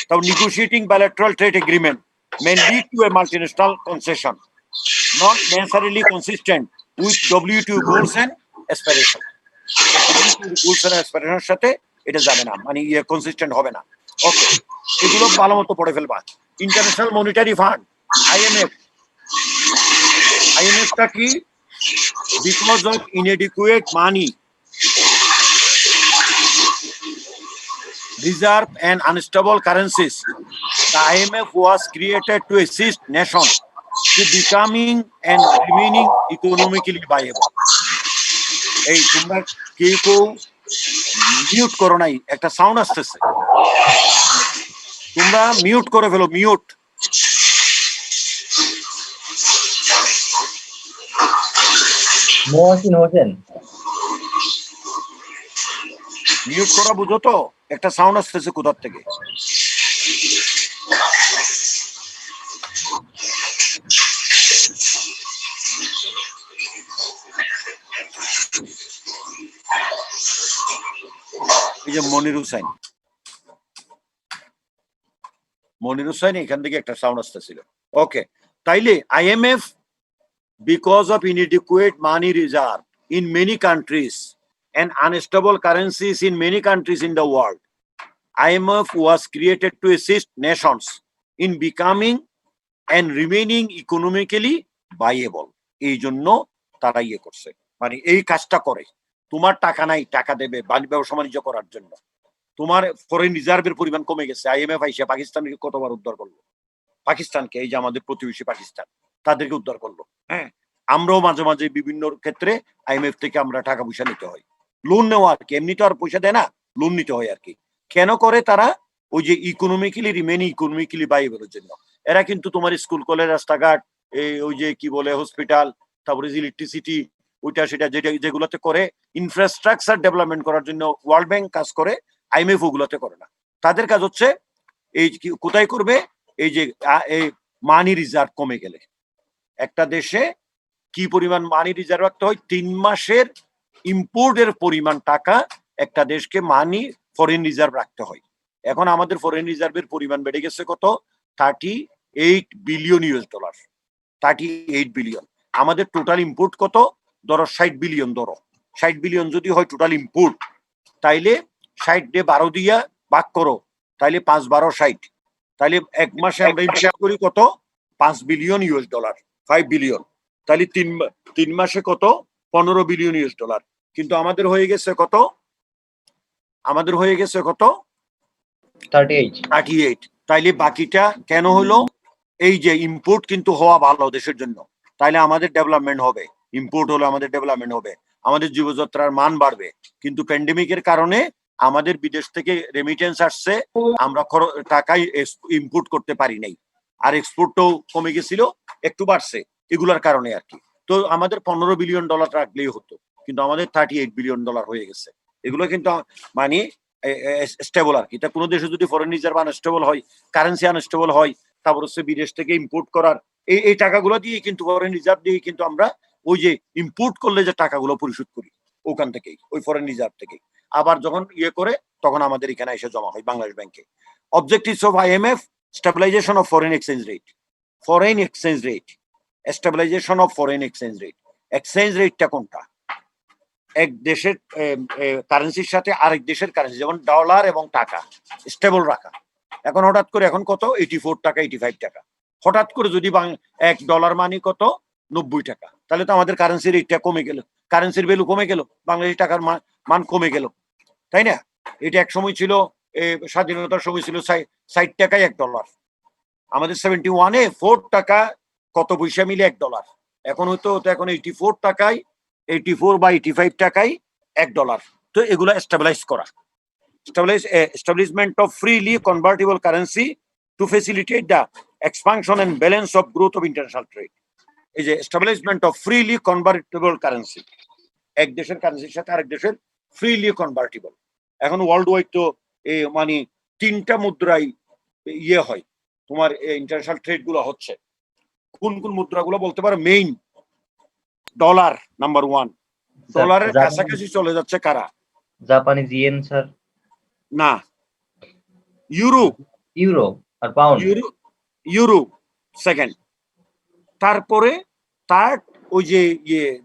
তাও negotiating bilateral trade agreement may lead to a multinational concession not necessarily consistent with WTO goals and aspiration. goals and aspiration সাথে এটা যাবে না, মানে ইয়ে কনসিস্টেন্ট হবে না। ওকে, এগুলো ভালো মতো পড়ে ফেলবা। ইন্টারন্যাশনাল মনিটারি ফান্ড IMF-টা কি? Because of inadequate money reserve and unstable currencies, the IMF was created to assist nations to becoming and remaining economically viable. এই তোমরা কেউ মিউট করো নাই, একটা সাউন্ড আসতেছে, তোমরা মিউট করে ফেলো, মিউট। মহসিন হোসেন, মিউট করা বুঝো তো, একটা সাউন্ড আসতেছে কোথার থেকে। এই যে মনির হুসাইন এখান থেকে একটা সাউন্ড আসতেছিল। ওকে, তাইলে IMF, because of inadequate money reserve in many countries and unstable currencies in many countries in the world, IMF was created to assist nations in becoming and remaining economically viable. এই জন্য তারা ইয়ে করছে, মানে এই কাজটা করে। তোমার টাকা নাই, টাকা দেবে ব্যবসা বাণিজ্য করার জন্য, তোমার ফরেন রিজার্ভের পরিমাণ কমে গেছে, IMF আইসা পাকিস্তানকে কতবার উদ্ধার করলো, পাকিস্তানকে, এই যে আমাদের প্রতিবেশী পাকিস্তান, তাদেরকে উদ্ধার করলো। হ্যাঁ, আমরাও মাঝে মাঝে বিভিন্ন ক্ষেত্রে IMF থেকে আমরা টাকা পয়সা নিতে হয়, লোন নেওয়া আর কি, এমনি তো আর পয়সা দেয় না, লোন নিতে হয় আর কি। কেন করে তারা? ওই যে ইকোনমিক্যালি ভাইয়েবলের জন্য। এরা কিন্তু তোমার স্কুল কলেজ, রাস্তাঘাট, ওই যে কি বলে হসপিটাল, তারপরে ইলেকট্রিসিটি, ওইটা সেটা যেগুলোতে করে ইনফ্রাস্ট্রাকচার ডেভেলপমেন্ট করার জন্য ওয়ার্ল্ড ব্যাংক কাজ করে, IMF ওগুলোতে করে না। তাদের কাজ হচ্ছে এই কোথায় করবে, এই যে মানি রিজার্ভ কমে গেলে একটা দেশে কি পরিমাণ মানি রিজার্ভ রাখতে হয়, 3 মাসের ইম্পোর্টের পরিমাণ টাকা একটা দেশকে মানি ফরেন রিজার্ভ রাখতে হয়। এখন আমাদের ফরেন রিজার্ভের পরিমাণ বেড়ে গেছে কত? 38 বিলিয়ন $, 38 বিলিয়ন। আমাদের টোটাল ইম্পোর্ট কত? ধরো 60 বিলিয়ন, ধরো 60 বিলিয়ন যদি হয় টোটাল ইম্পোর্ট, তাইলে 60 দিয়ে 12 দিয়া ভাগ করো, তাইলে 5 12 60, তাইলে এক মাসে আমরা ইম্পোর্ট করি কত? 5 বিলিয়ন ইউএস ডলার, 5 বিলিয়ন, তাহলে 3 মাসে কত? 15 বিলিয়ন ইউএস ডলার। কিন্তু আমাদের হয়ে গেছে কত? 38। তাইলে বাকিটা কেন হলো? এই যে ইম্পোর্ট কিন্তু হওয়া ভালো দেশের জন্য, তাইলে আমাদের ডেভেলপমেন্ট হবে, ইম্পোর্ট হলে আমাদের ডেভেলপমেন্ট হবে, আমাদের জীবনযাত্রার মান বাড়বে। কিন্তু প্যান্ডেমিকের কারণে আমাদের বিদেশ থেকে রেমিটেন্স আসছে, আমরা টাকাই ইম্পোর্ট করতে পারি নাই, আর এক্সপোর্টও কমে গেছিল, একটু বাড়ছে এগুলার কারণে আর কি। তো আমাদের 15 বিলিয়ন ডলার রাখলেই হতো, কিন্তু আমাদের 38 বিলিয়ন ডলার হয়ে গেছে। এগুলো কিন্তু মানে স্টেবল আর কি। তা কোনো দেশে যদি ফরেন রিজার্ভ আনস্টেবল হয়, কারেন্সি আনস্টেবল হয়, তারপর হচ্ছে বিদেশ থেকে ইম্পোর্ট করার এই টাকাগুলো দিয়ে কিন্তু, ফরেন রিজার্ভ দিয়ে কিন্তু আমরা ওই যে ইম্পোর্ট করলে যে টাকাগুলো পরিশোধ করি ওখান থেকেই, ওই ফরেন রিজার্ভ থেকেই আবার যখন করে তখন আমাদের এখানে এসে জমা হয় বাংলাদেশ ব্যাংকে। Objectives of IMF: stabilisation of foreign exchange rate, stabilisation of foreign exchange rate. Exchange রেটটা কোনটা? এক দেশের কারেন্সির সাথে আরেক দেশের কারেন্সি, যেমন ডলার এবং টাকা স্টেবল রাখা। এখন হঠাৎ করে এখন কত? 84 টাকা, 85 টাকা। হঠাৎ করে যদি $1 মানে কত? 90 টাকা। তাহলে তো আমাদের কারেন্সি রেটটা কমে গেল, কারেন্সির ভ্যালু কমে গেল, বাংলাদেশি টাকার মান কমে গেল, তাই না? এটা এক সময় ছিল, স্বাধীনতার সময় ছিল 60 টাকায় $1। আমাদের 71-এ 4 টাকা কত পয়সা মিলে $1। এখন হয়তো এখন 84 টাকায়, 84 বা 85 টাকায় $1। তো এগুলো স্টেবিলাইজ করা, establishment of freely convertible currency to facilitate the expansion and balance of growth of international trade. এই যে establishment of freely convertible currency, এক দেশের কারেন্সির সাথে আরেক দেশের ফ্রিলি কনভার্টিবল। এখন ওয়ার্ল্ড ওয়াইড তো মানে 3টা মুদ্রায় হয়, তোমার ইন্টারন্যাশনাল ট্রেড গুলো হচ্ছে। কোন কোন মুদ্রাগুলো বলতে পারো? মেইন ডলার নাম্বার 1, ডলারের কাছাকাছি চলে যাচ্ছে কারা? জাপানিজ ইয়েন স্যার, না, ইউরো আর পাউন্ড। ইউরো সেকেন্ড, তারপরে থার্ড ওই যে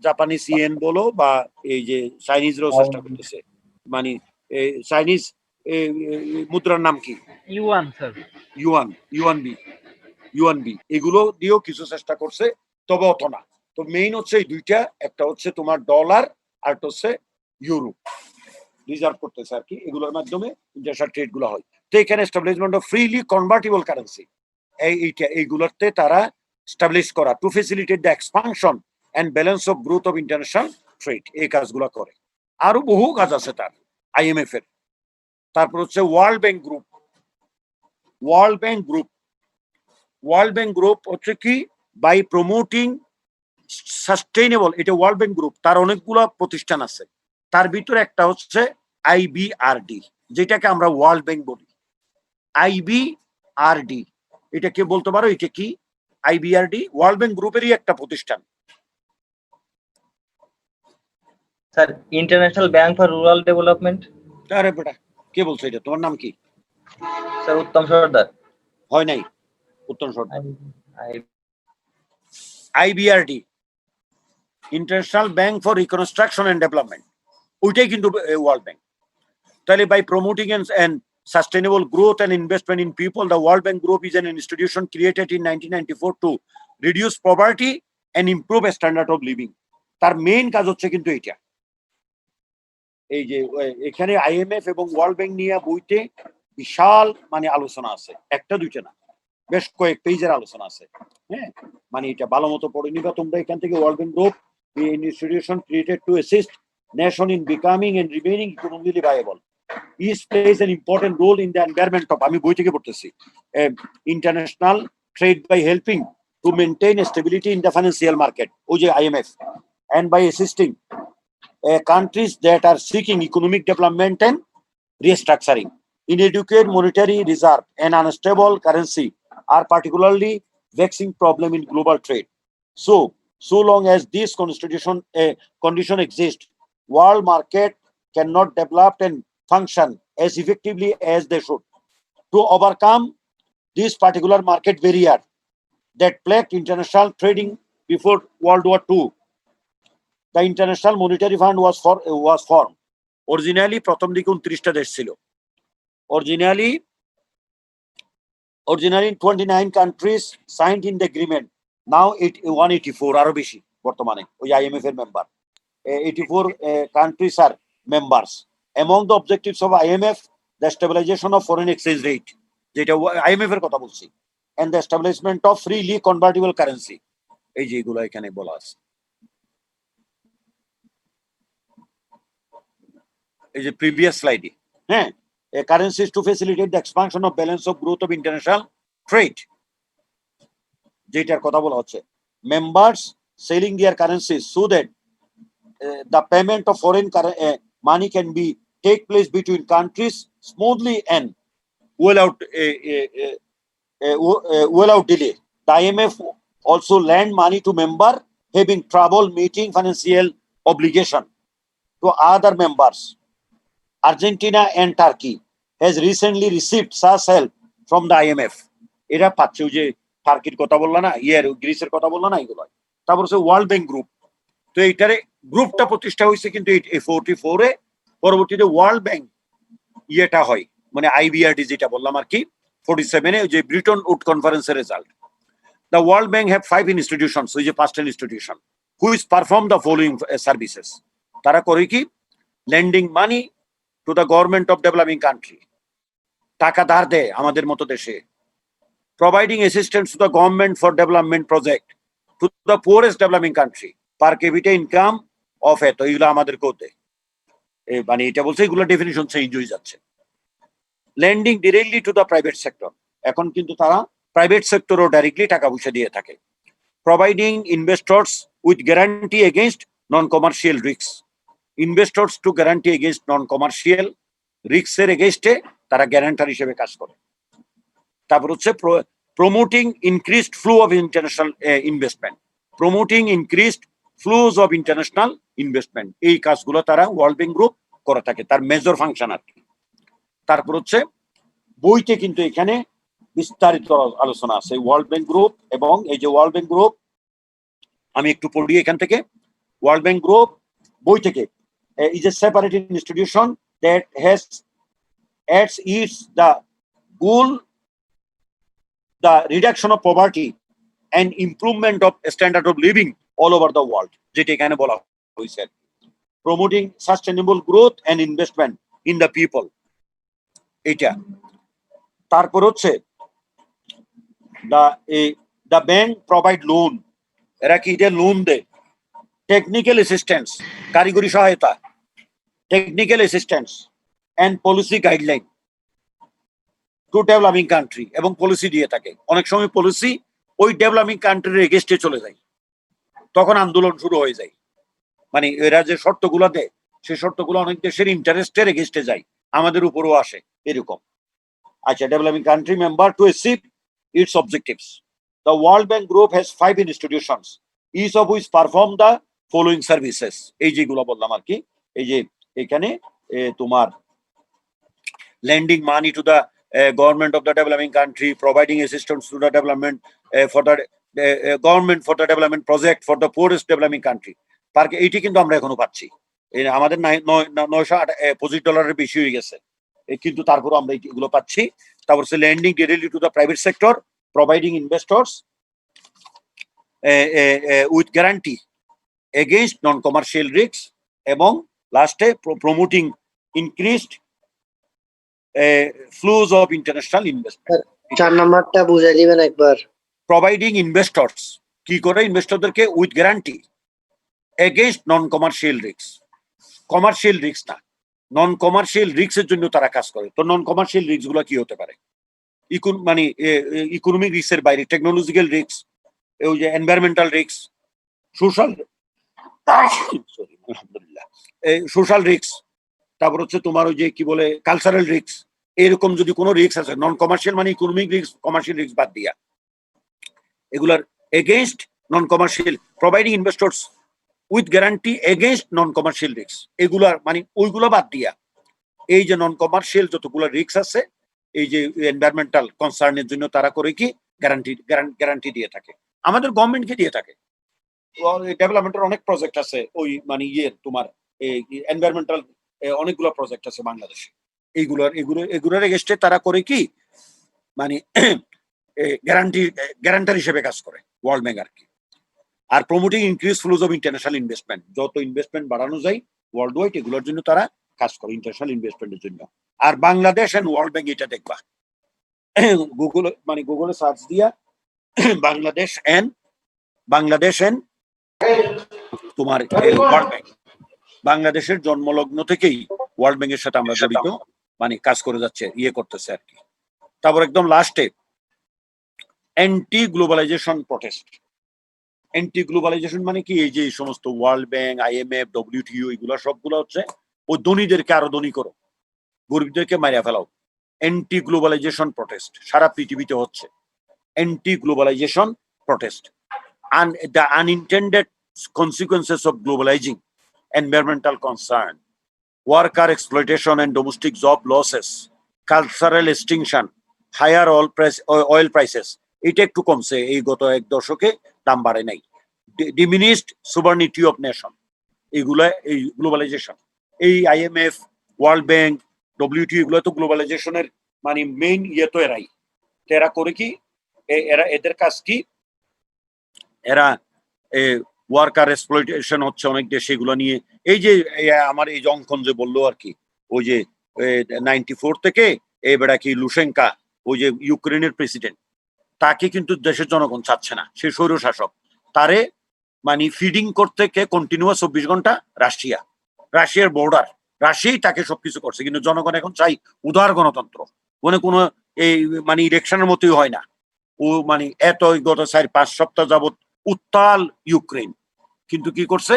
জাপানিজ ইয়েন বলো বা এই যে চাইনিজরাও চেষ্টা করতেছে, মানে চাইনিজ মুদ্রার নাম কি? ইউয়ান স্যার, ইউয়ানবি এগুলো দিয়েও কিছু চেষ্টা করছে, তবে অত না। তো মেইন হচ্ছে এই দুইটা, একটা হচ্ছে তোমার ডলার আর একটা হচ্ছে ইউরো রিজার্ভ করতেছে আর কি, এগুলোর মাধ্যমে ইন্টারন্যাশনাল ট্রেড গুলো হয়। তো এখানে establishment of freely convertible currency, এইগুলোতে তারা এস্টাবলিশ করা, to facilitate the expansion and balance of growth of international trade, এই কাজগুলো করে। আরো বহু কাজ আছে তার IMF এর। তারপর হচ্ছে ওয়ার্ল্ড ব্যাংক গ্রুপ হচ্ছে কি? বাই প্রমোটিং সাস্টেইনেবল, এটা ওয়ার্ল্ড ব্যাংক গ্রুপ, তার অনেকগুলো প্রতিষ্ঠান আছে, তার ভিতরে একটা হচ্ছে IBRD, যেটাকে আমরা ওয়ার্ল্ড ব্যাংক বলি। IBRD এটা কে বলতে পারো? এটা কি? IBRD ওয়ার্ল্ড ব্যাংক গ্রুপেরই একটা প্রতিষ্ঠান। Sir international bank for rural development. আরে বেটা, কে বলছো এটা? তোমার নাম কি? স্যার উত্তম সর্দার। হয় নাই Uttam Sardar. IBRD international bank for reconstruction and development, ওইটাই কিন্তু ওয়ার্ল্ড ব্যাংক। তাহলে by promoting and sustainable growth and investment in people, the World Bank Group is an institution created in 1994 to reduce poverty and improve a standard of living. তার main কাজ হচ্ছে কিন্তু এটা। এই যে এখানে IMF এবং ওয়ার্ল্ড ব্যাংক নিয়ে বইতে বিশাল মানে আলোচনা আছে, একটা দুইটা না, বেশ কয়েক পেজের আলোচনা আছে। হ্যাঁ, মানে এটা ভালো মতো পড়ে নিবা তোমরা এখান থেকে। World bank group, the institution created to assist nation in becoming and remaining economically viable. Each plays an important role in the environment of, আমি বই থেকে পড়তেছি, international trade by helping to maintain stability in the financial market, ওই যে IMF, and by assisting countries that are seeking economic development and restructuring. Inadequate monetary reserve and unstable currency are particularly vexing problem in global trade. So long as this condition exists, world market cannot develop and function as effectively as they should. To overcome this particular market barrier that plagued international trading before World War II, the International Monetary Fund was formed. Originally প্রথম দিকে 29টা দেশ ছিল। Originally 29 countries signed in the agreement. Now 184 আরো বেশি বর্তমানে ওই IMF এর member 84 countries are members. Among the objectives of IMF, the stabilization of foreign exchange rate, যেটা IMF এর কথা বলছি, and the establishment of freely convertible currency. এই যেগুলো এখানে বলা আছে। এই যে previous slide, হ্যাঁ, currencies to facilitate the expansion of balance of growth of international trade. যেটার কথা বলা হচ্ছে, members selling their currencies so that the payment of foreign money can be take place between countries smoothly and without delay. The IMF also lend money to member having trouble meeting financial obligation to other members. Argentina and Turkey has recently received such help from the IMF. এরা পাচ্ছে ওই যে টার্কির কথা বললো না, গ্রিসের কথা বললো না, এগুলো তারপর হচ্ছে ওয়ার্ল্ড ব্যাংক গ্রুপ। তো এইটারে গ্রুপটা প্রতিষ্ঠা হয়েছে কিন্তু 44 এ, পরবর্তীতে ওয়ার্ল্ড ব্যাংক ইয়েটা হয়, মানে IBRD যেটা বললাম আর কি 47 এ, যে ব্রিটন উড কনফারেন্সের result. The World Bank have 5 institutions, ওই যে 5টা institution, which perform the following services. তারা করে কি? lending money to the government of developing country, টাকা ধার দেয় আমাদের মতো দেশে, providing assistance to the government for development project to the poorest developing country, per capita income of এত, এগুলো আমাদের কোতে মানে এটা বলছে, এগুলো ডেফিনিশন চেঞ্জ হয়ে যাচ্ছে। lending directly to the private sector, এখন কিন্তু তারা প্রাইভেট সেক্টরও ডাইরেক্টলি টাকা পয়সা দিয়ে থাকে। providing investors with guarantee against non-commercial risks, investors to guarantee against non-commercial risks এর এগেইনস্টে তারা গ্যারান্টার হিসেবে কাজ করে। তারপর হচ্ছে promoting increased flow of international investment, promoting increased flows of international investment, এই কাজগুলো তারা ওয়ার্ল্ড ব্যাংক গ্রুপ করে থাকে, তার মেজর ফাংশন আর কি। তারপর হচ্ছে বইতে কিন্তু এখানে বিস্তারিত আলোচনা আছে ওয়ার্ল্ড ব্যাংক গ্রুপ, এবং এই যে ওয়ার্ল্ড ব্যাংক গ্রুপ আমি একটু পড়ি এখান থেকে। ওয়ার্ল্ড ব্যাংক গ্রুপ বই থেকে is a separate institution that has at its the goal the reduction of poverty and improvement of standard of living all over the world, যেটা এখানে বলা হয়েছে, promoting sustainable growth and investment in the people, এটা। তারপর হচ্ছে the bank provide loan, এরা কি এটা লোন দেয়, টেকনিক্যাল অ্যাসিস্ট্যান্স, কারিগরি সহায়তা, technical assistance and policy guideline to developing country, এবং পলিসি দিয়ে থাকে। অনেক সময় পলিসি ওই ডেভেলপিং কান্ট্রির এগেইনস্টে চলে যায়, তখন আন্দোলন শুরু হয়ে যায়, মানে এরা যে শর্তগুলো দেয় সেই শর্তগুলো অনেক দেশের ইন্টারেস্টের এগেইনস্টে যায়, আমাদের উপরও আসে এরকম। আচ্ছা, developing country member to achieve it's objectives. The World Bank Group has 5 institutions, each of which perform the following services, এই যেগুলো বললাম আর কি। এই যে এখানে তোমার lending money to the government of the developing country, providing assistance to the development for the government for the development project for the poorest developing country, পার্কে এইটি কিন্তু আমরা এখনো পাচ্ছি, আমাদের $925 বেশি হয়ে গেছে, কিন্তু তারপরও আমরা এগুলো পাচ্ছি। তারপর হচ্ছে lending directly to the private sector, providing investors with guarantee against non-commercial risks, এবং লাস্টে promoting increased flows of international investment. 4 নাম্বারটা বুঝাই দিবেন একবার। providing investors, কি করে ইনভেস্টরদেরকে with guarantee against non-commercial risks, commercial risk না, নন কমার্শিয়াল রিস্কের জন্য তারা কাজ করে। তো নন কমার্শিয়াল রিস্ক গুলো কি হতে পারে? মানে ইকোনমিক রিস্কের বাইরে টেকনোলজিক্যাল রিস্ক, ওই যে এনভায়রনমেন্টাল রিস্ক, সোশ্যাল আলহামদুলিল্লাহ সোশ্যাল রিস্ক, তারপর হচ্ছে তোমার ওই যে কি বলে কালচারাল রিস্ক, এরকম যদি কোনো রিস্ক আছে, নন কমার্শিয়াল মানে ইকোনমিক রিস্ক, কমার্শিয়াল রিস্ক বাদ দিয়া এগুলার against non commercial, providing investors with guarantee against non commercial risk, এগুলার মানে ওইগুলো বাদ দিয়া এই যে নন কমার্শিয়াল যতগুলো রিস্ক আছে, এই যে এনভায়রনমেন্টাল কনসার্নের জন্য তারা করে কি গ্যারান্টি দিয়ে থাকে, আমাদের গভর্নমেন্টকে দিয়ে থাকে। ডেভেলপমেন্টের অনেক প্রজেক্ট আছে, ওই মানে তোমার এনভায়রনমেন্টাল অনেকগুলো প্রজেক্ট আছে বাংলাদেশে, এগুলোর এগেইনস্টে তারা করে কি মানে গ্যারান্টার হিসেবে কাজ করে ওয়ার্ল্ড ব্যাংক আর কি। আর promoting increase flows of international investment, যত ইনভেস্টমেন্ট বাড়ানো যায় ওয়ার্ল্ড ওয়াইড এগুলোর জন্য তারা কাজ করে, ইন্টারন্যাশনাল ইনভেস্টমেন্টের জন্য। আর বাংলাদেশ এন্ড ওয়ার্ল্ড ব্যাংক এটা দেখবা গুগলে সার্চ দিয়া বাংলাদেশ এন্ড তোমার ওয়ার্ল্ড ব্যাংক, বাংলাদেশের জন্মলগ্ন থেকেই ওয়ার্ল্ড ব্যাংকের সাথে আমরা জড়িত, কাজ করে যাচ্ছে, করতেছে আর কি। তারপর একদম লাস্টে anti globalization protest. Anti globalization মানে কি, এই যে সমস্ত ওয়ার্ল্ড ব্যাংক, IMF, WTO এগুলো সবগুলো হচ্ছে ওই ধনীদেরকে আরো ধনী করো, গরিবদেরকে মারিয়া ফেলাও। অ্যান্টি গ্লোবালাইজেশন প্রটেস্ট সারা পৃথিবীতে হচ্ছে, anti globalization protest. The unintended consequences of globalizing, environmental concern, worker exploitation and domestic job losses, cultural extinction, higher oil prices, এটা একটু কমছে এই গত এক দশকে, দাম বাড়ে নাই। Diminished sovereignty of nation, এইগুলা এই গ্লোবালাইজেশন। এই IMF, ওয়ার্ল্ড ব্যাংক, WTO এগুলো তো গ্লোবালাইজেশনের মেইন তো এরাই। এরা করে কি, এদের কাজ কি, এরা ওয়ার্কার এক্সপ্লয়টেশন হচ্ছে অনেক দেশে, এগুলো নিয়ে এই যে আমার এই যে অঙ্কন যে বললো আর কি, ওই যে 94 থেকে বেড়া কি লুশেঙ্কা, ওই যে ইউক্রেনের প্রেসিডেন্ট, তাকে কিন্তু দেশের জনগণ চাচ্ছে না, সে স্বৈর শাসক। তারে ফিডিং করতে কে কন্টিনিউয়াস 24 ঘন্টা রাশিয়ার বর্ডার, রাশিয়াই তাকে সবকিছু করছে। কিন্তু জনগণ এখন চাই উদার গণতন্ত্র, কোনো এই ইলেকশনের মতোই হয় না। ও এত গত 4-5 সপ্তাহ যাবত উত্তাল ইউক্রেন, কিন্তু কি করছে,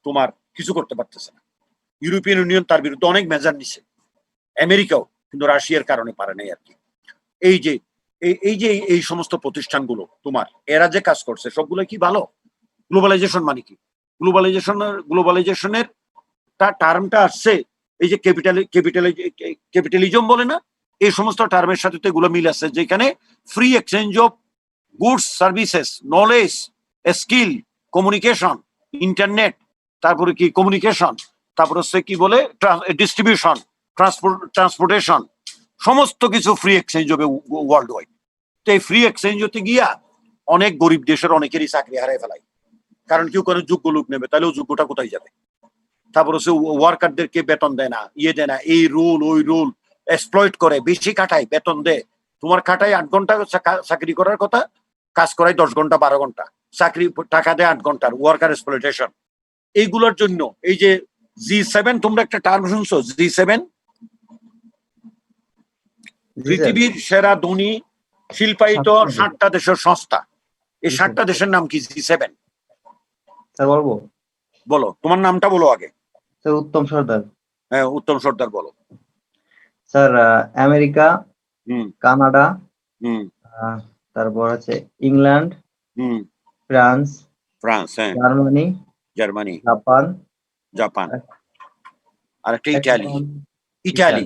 তোমার কিছু করতে পারতেছে না। ইউরোপিয়ান ইউনিয়ন তার বিরুদ্ধে অনেক মেজার নিছে, আমেরিকাও, কিন্তু রাশিয়ার কারণে পারে নাই আর কি। এই সমস্ত প্রতিষ্ঠানগুলো তোমার এরা যে কাজ করছে সবগুলো কি ভালো? গ্লোবালাইজেশন মানে কি? গ্লোবালাইজেশনের টার্মটা আসছে এই যে ক্যাপিটালিজম বলে না, এই সমস্ত টার্মের সাথে তো এগুলো মিল আছে, যেখানে free exchange of goods, services, knowledge, skill, communication, internet, তারপরে কি কমিউনিকেশন, তারপর হচ্ছে কি বলে ডিস্ট্রিবিউশন, ট্রান্সপোর্টেশন, সমস্ত কিছু ফ্রি এক্সচেঞ্জ হবে ওয়ার্ল্ড ওয়াইড। তো এই ফ্রি এক্সচেঞ্জ হতে গিয়া অনেক গরিব দেশের অনেকেরই চাকরি হারায় ফেলায়, কারণ কেউ কোনো যোগ্য লোক নেবে, তাহলে যোগ্যটা কোথায় যাবে? তারপর হচ্ছে ওয়ার্কারদেরকে বেতন দেয় না, দেয় না, এই রুল ওই রুল, এক্সপ্লয়েট করে, বেশি খাটায়, বেতন দেয়। তোমার খাটায় 8 ঘন্টা চাকরি করার কথা, কাজ করায় 10 ঘন্টা 12 ঘন্টা, চাকরি টাকা দেয় 8 ঘন্টার, ওয়ার্কার এক্সপ্লয়টেশন। এইগুলোর জন্য এই যে G7, তোমরা একটা টার্ম শুনছো G7, পৃথিবীর সেরা ধনী শিল্পায়িত 60টা দেশের সংস্থা। এই 60টা দেশের নাম কি G7? স্যার বলবো? বলো, তোমার নামটা বলো আগে। স্যার উত্তম সর্দার। হ্যাঁ, উত্তম সর্দার বলো। স্যার আমেরিকা, কানাডা, তারপর আছে ইংল্যান্ড, ফ্রান্স, হ্যাঁ, জার্মানি, জাপান, আর একটা ইটালি।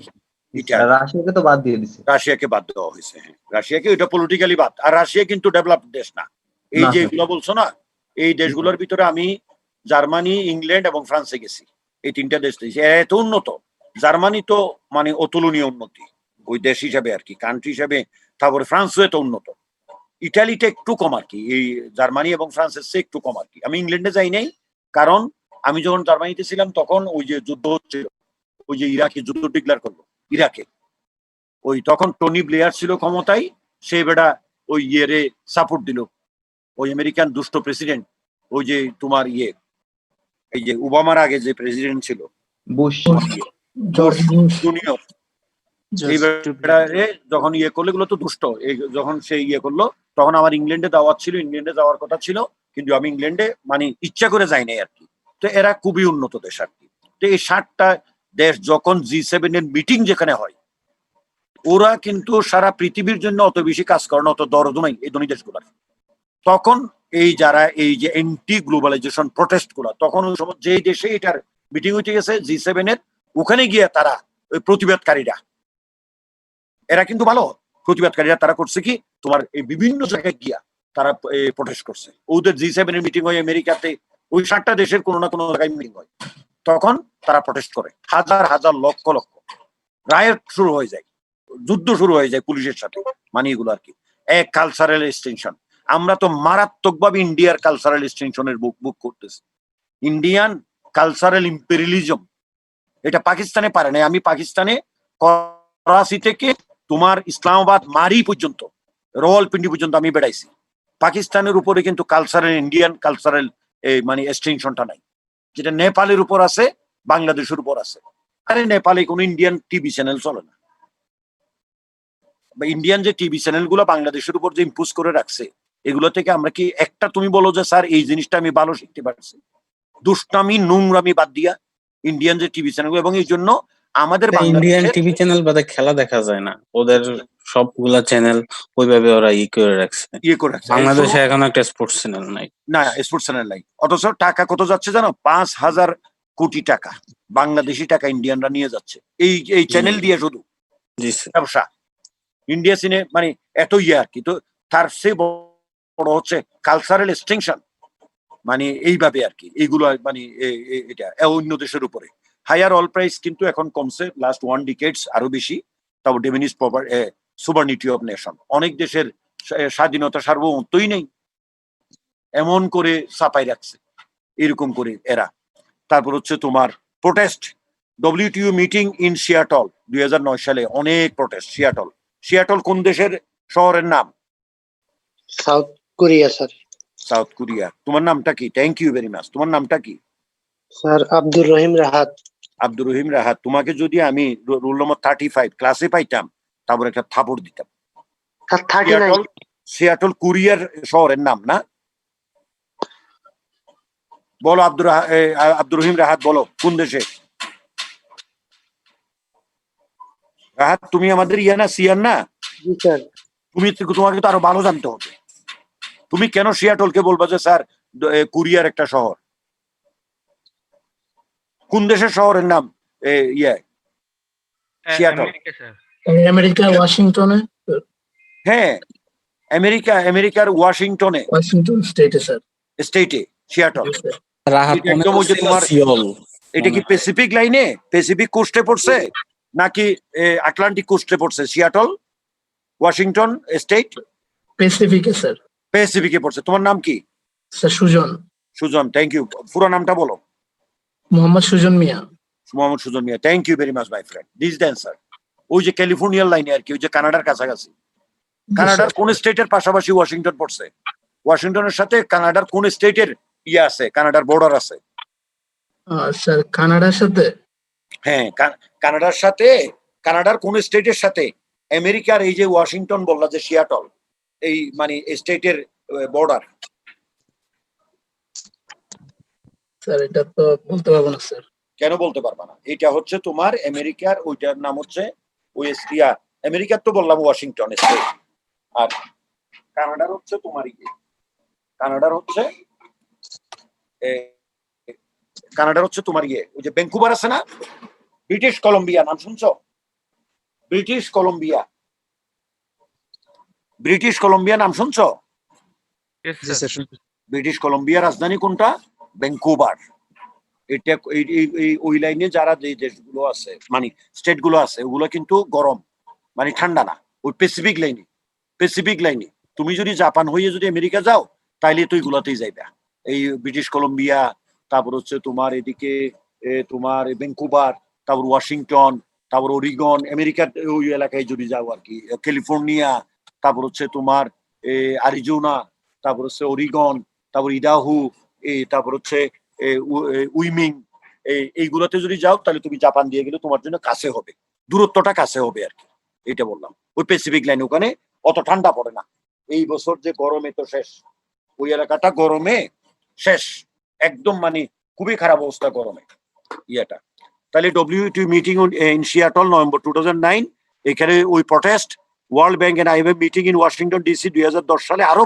রাশিয়াকে তো বাদ দিয়ে দিছে। রাশিয়াকে বাদ দেওয়া হয়েছে, হ্যাঁ, রাশিয়াকে, ওইটা পলিটিক্যালি বাদ। আর রাশিয়া কিন্তু ডেভেলপ দেশ না। এই যে এগুলো বলছো না, এই দেশগুলোর ভিতরে আমি জার্মানি, ইংল্যান্ড এবং ফ্রান্সে গেছি, এই 3টা দেশ দেখছি, এত উন্নত। জার্মানি তো অতুলনীয় উন্নতি ওই দেশ হিসাবে আর কি, কান্ট্রি হিসাবে। তারপরে ফ্রান্সও এত উন্নত। ইটালিটা একটু কম আর কি, এই জার্মানি এবং ফ্রান্সের চেয়ে একটু কম আর কি। আমি ইংল্যান্ডে যাই নাই, কারণ আমি যখন জার্মানিতে ছিলাম তখন ওই যে যুদ্ধ হচ্ছিল, ওই যে ইরাকে যুদ্ধ ডিক্লেয়ার করলো, ইরাকে ওই তখন টনি ব্লেয়ার ছিল ক্ষমতায়, সে বেটা ওই সাপোর্ট দিল, ওই আমেরিকান দুষ্ট প্রেসিডেন্ট, ওই যে তোমার এই যে ওবামার আগে যে প্রেসিডেন্ট ছিল বুশ জুনিয়র, এই বেটারে যখন করলো, এগুলো তো দুষ্ট, যখন সে করলো, তখন আমার ইংল্যান্ডে দাওয়াত ছিল, ইংল্যান্ডে যাওয়ার কথা ছিল, কিন্তু আমি ইংল্যান্ডে ইচ্ছা করে যাই নাই আর কি। তো এরা খুবই উন্নত দেশ আর কি। তো এই 60টা দেশ যখন G7 এর মিটিং যেখানে হয়, ওরা কিন্তু সারা পৃথিবীর জন্য অত বেশি কাজ করে না, অত দরদ নাই এই ধনী দেশগুলার। তখন এই যারা এই যে অ্যান্টি গ্লোবালাইজেশন প্রটেস্ট গুলা, তখন ওই সময় যে দেশে এটার মিটিং হইতে গেছে G7 এর, ওখানে গিয়ে তারা ওই প্রতিবাদকারীরা, এরা কিন্তু ভালো প্রতিবাদকারীরা, তারা করছে কি, তোমার এই বিভিন্ন জায়গায় গিয়া তারা প্রটেস্ট করছে। ওদের G7 এর মিটিং হয় আমেরিকাতে, ওই 60টা দেশের কোনো না কোনো জায়গায় মিটিং হয়, তখন তারা প্রটেস্ট করে, হাজার হাজার লক্ষ লক্ষ, রায়ট শুরু হয়ে যায়, যুদ্ধ শুরু হয়ে যায় পুলিশের সাথে, এগুলো আর কি। এক কালচারাল এক্সটেনশন। আমরা তো মারাত্মকভাবে ইন্ডিয়ার কালচারাল এক্সটেনশনের বুক করতেছি। ইন্ডিয়ান কালচারাল ইম্পেরিয়ালিজম এটা পাকিস্তানে পারে না। আমি পাকিস্তানে করাচি থেকে তোমার ইসলামাবাদ মারি পর্যন্ত, রাওয়ালপিন্ডি পর্যন্ত আমি বেড়াইছি। পাকিস্তানের উপরে কিন্তু কালচারাল ইন্ডিয়ান কালচারাল মানে এক্সটেনশনটা নাই, যেটা নেপালের উপর আছে, বাংলাদেশের উপর আছে। আরে নেপালে কোনো ইন্ডিয়ান টিভি চ্যানেল চলে না, বা ইন্ডিয়ান যে টিভি চ্যানেল গুলো বাংলাদেশের উপর যে ইম্পোজ করে রাখছে, এগুলো থেকে আমরা কি একটা তুমি বলো যে স্যার এই জিনিসটা আমি ভালো শিখতে পারছি? দুষ্টামি নোংরামি বাদ দিয়া ইন্ডিয়ান যে টিভি চ্যানেল, এবং এই জন্য আমাদের ইন্ডিয়ান টিভি চ্যানেল বাদে খেলা দেখা যায় না, ওদের সবগুলা চ্যানেল ওইভাবে ওরা করে রাখছে। বাংলাদেশে এখন একটা স্পোর্টস চ্যানেল নাই, না স্পোর্টস চ্যানেল নাই। অথচ টাকা কত যাচ্ছে জানো? 5,000 কোটি টাকা বাংলাদেশি টাকা ইন্ডিয়ানরা নিয়ে যাচ্ছে এই চ্যানেল দিয়ে, শুধু ব্যবসা। ইন্ডিয়া সিনে মানে এত আর কি। তো তার চেয়ে বড় হচ্ছে কালচারাল এক্সটেনশন, মানে এইভাবে আর কি। এইগুলো মানে এটা অন্য দেশের উপরে হায়ার অল প্রাইস কিন্তু এখন কমছে লাস্ট 1 ডিকেডস, আরো বেশি। তারপর ডেমিনিশ সুভার্নিটি অফ নেশন, অনেক দেশের স্বাধীনতা সার্বভৌমত্বই নেই, এমন করে চাপাই রাখছে এরকম করে এরা। তারপর হচ্ছে তোমার protest, WTO meeting in Seattle 2009 সালে, অনেক প্রোটেস্ট। সিয়াটল কোন দেশের শহরের নাম? South Korea sir. South Korea. তোমার নামটা কি? Thank you very much. তোমার নামটা কি? স্যার আব্দুর রহিম রাহাত। আব্দুর রহিম রাহাত। তোমাকে যদি আমি রোল নম্বর 35 ক্লাসে পাইতাম, তারপর একটা থাপড় দিতাম। সিয়াটল কোরিয়ার শহরের নাম না? বলো আব্দুর রহিম রাহাত, বলো কোন দেশে? রাহাত তুমি আমাদের না, সিয়ার না? জি স্যার। তোমাকে তো আরো ভালো জানতে হবে। তুমি কেন সিয়াটলকে বলবা যে স্যার কোরিয়ার একটা শহর? কোন দেশের শহরের নাম সিয়াটল? আমেরিকা ওয়াশিংটনে। হ্যাঁ, আমেরিকার ওয়াশিংটনে, ওয়াশিংটন স্টেটে স্যার। স্টেটে সিয়াটল। একদম ওই যে তোমার, এটা কি প্যাসিফিক লাইনে, প্যাসিফিক কোস্টে পড়ছে নাকি আটলান্টিক কোস্টে পড়ছে? সিয়াটল ওয়াশিংটন স্টেট প্যাসিফিকে স্যার। প্যাসিফিকে পড়ছে। তোমার নাম কি? Sir Sujon. Sujon, thank you. পুরো নামটা বলো। Mohammad Sujon Miah. Mohammad Sujon Miah, thank you very much my friend. This the answer. ওই যে ক্যালিফোর্নিয়ার লাইনে আর কি, ওই যে কানাডার কাছাকাছি। কানাডার কোন স্টেটের পাশাপাশি ওয়াশিংটন পড়ছে? ওয়াশিংটনের সাথে কানাডার কোন স্টেটের আছে? কানাডার বর্ডার আছে? স্যার কানাডার সাথে? হ্যাঁ, কানাডার সাথে। কানাডার কোন স্টেটের সাথে আমেরিকার এই যে ওয়াশিংটন বললা যে সিয়াটল, এই মানে স্টেটের বর্ডার? স্যার এটা তো বলতে পারবো না স্যার। কেন বলতে পারবা না? এটা হচ্ছে তোমার আমেরিকার, ওইটার নাম হচ্ছে আমেরিকার তো বললাম ওয়াশিংটন স্টেট। আর কানাডার হচ্ছে তোমার কানাডার হচ্ছে তোমার ওই যে ভ্যাঙ্কুভার আছে না, ব্রিটিশ কলম্বিয়া, নাম শুনছো? ব্রিটিশ কলম্বিয়া নাম শুনছো? ব্রিটিশ কলম্বিয়ার রাজধানী কোনটা? ভ্যাঙ্কুভার। এটা ওই লাইনে যারা যে দেশগুলো আছে, মানে স্টেট গুলো আছে, ওগুলো কিন্তু গরম, মানে ঠান্ডা না। ওই প্যাসিফিক লাইনে তুমি যদি জাপান হয়ে যদি আমেরিকা যাও, তাইলে তো এইগুলাতেই যাইবা। এই ব্রিটিশ কলম্বিয়া, তারপর হচ্ছে তোমার এদিকে তোমার ভ্যাঙ্কুভার, তারপর ওয়াশিংটন, তারপর অরিগন, আমেরিকার ওই এলাকায় যদি যাও আর কি, ক্যালিফোর্নিয়া, তারপর হচ্ছে তোমার আরিজোনা, তারপর হচ্ছে অরিগন, তারপর ইদাহু, তারপর হচ্ছে উইমিং, এইগুলোতে যদি যাও, তাহলে তুমি জাপান দিয়ে গেলে তোমার জন্য কাছে হবে, দূরত্বটা কাছে হবে আর কি। এটা বললাম। ওই প্যাসিফিক লাইন, ওখানে অত ঠান্ডা পড়ে না। এই বছর যে গরমে তো শেষ, ওই এলাকাটা গরমে শেষ একদম, মানে খুবই খারাপ অবস্থা গরমে ইয়েটা। তাহলে WTO meeting in Seattle November 2009, এখানে ওই protest. World bank and IMF meeting in Washington DC 2010 সালে। আরো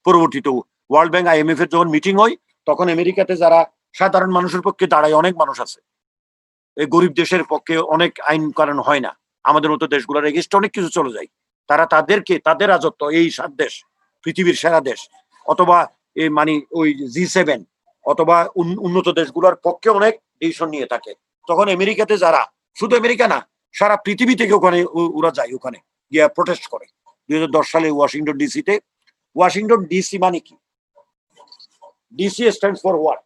পরবর্তীতে ওয়ার্ল্ড ব্যাংক IMF এর যখন মিটিং হয়, তখন আমেরিকাতে যারা সাধারণ মানুষের পক্ষে দাঁড়ায়, অনেক মানুষ আছে। এই গরিব দেশের পক্ষে অনেক আইন কারণ হয় না, আমাদের মতো দেশগুলোর এগেইনস্টে অনেক কিছু চলে যায়। তারা তাদের রাজত্ব, এই 7 দেশ পৃথিবীর সেরা দেশ, অথবা মানে ওই G7 অথবা উন্নত দেশগুলোর পক্ষে অনেক ডিসিশন নিয়ে থাকে। তখন আমেরিকাতে যারা, শুধু আমেরিকা না, সারা পৃথিবী থেকে ওখানে ওরা যায়, ওখানে গিয়ে প্রোটেস্ট করে। 2010 সালে ওয়াশিংটন ডিসিতে। ওয়াশিংটন ডিসি মানে কি? DC stands for what?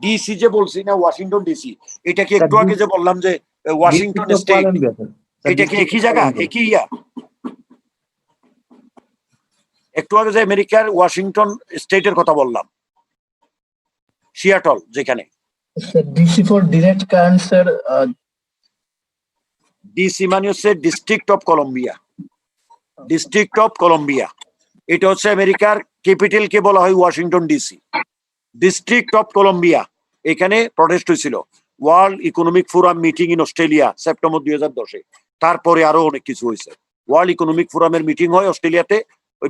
DC যে বলছি না, ওয়াশিংটন ডিসি, এটা কি একটু আগে যে বললাম যে ওয়াশিংটন স্টেট, এটা কি একই জায়গা, একই ইয়া? একটু আগে যে আমেরিকার ওয়াশিংটন স্টেটের কথা বললাম, সিয়াটল যেখানে। DC for direct current sir. DC মানে হচ্ছে district of Columbia, district of Columbia. এটা হচ্ছে আমেরিকার ক্যাপিটাল কে বলা হয় Washington DC, district of Columbia. এখানে প্রটেস্ট হয়েছিল world economic forum meeting in Australia September 2010-এ। তারপরে আরো অনেক কিছু হয়েছে। ওয়ার্ল্ড ইকোনমিক ফোরামের মিটিং হয় অস্ট্রেলিয়াতে,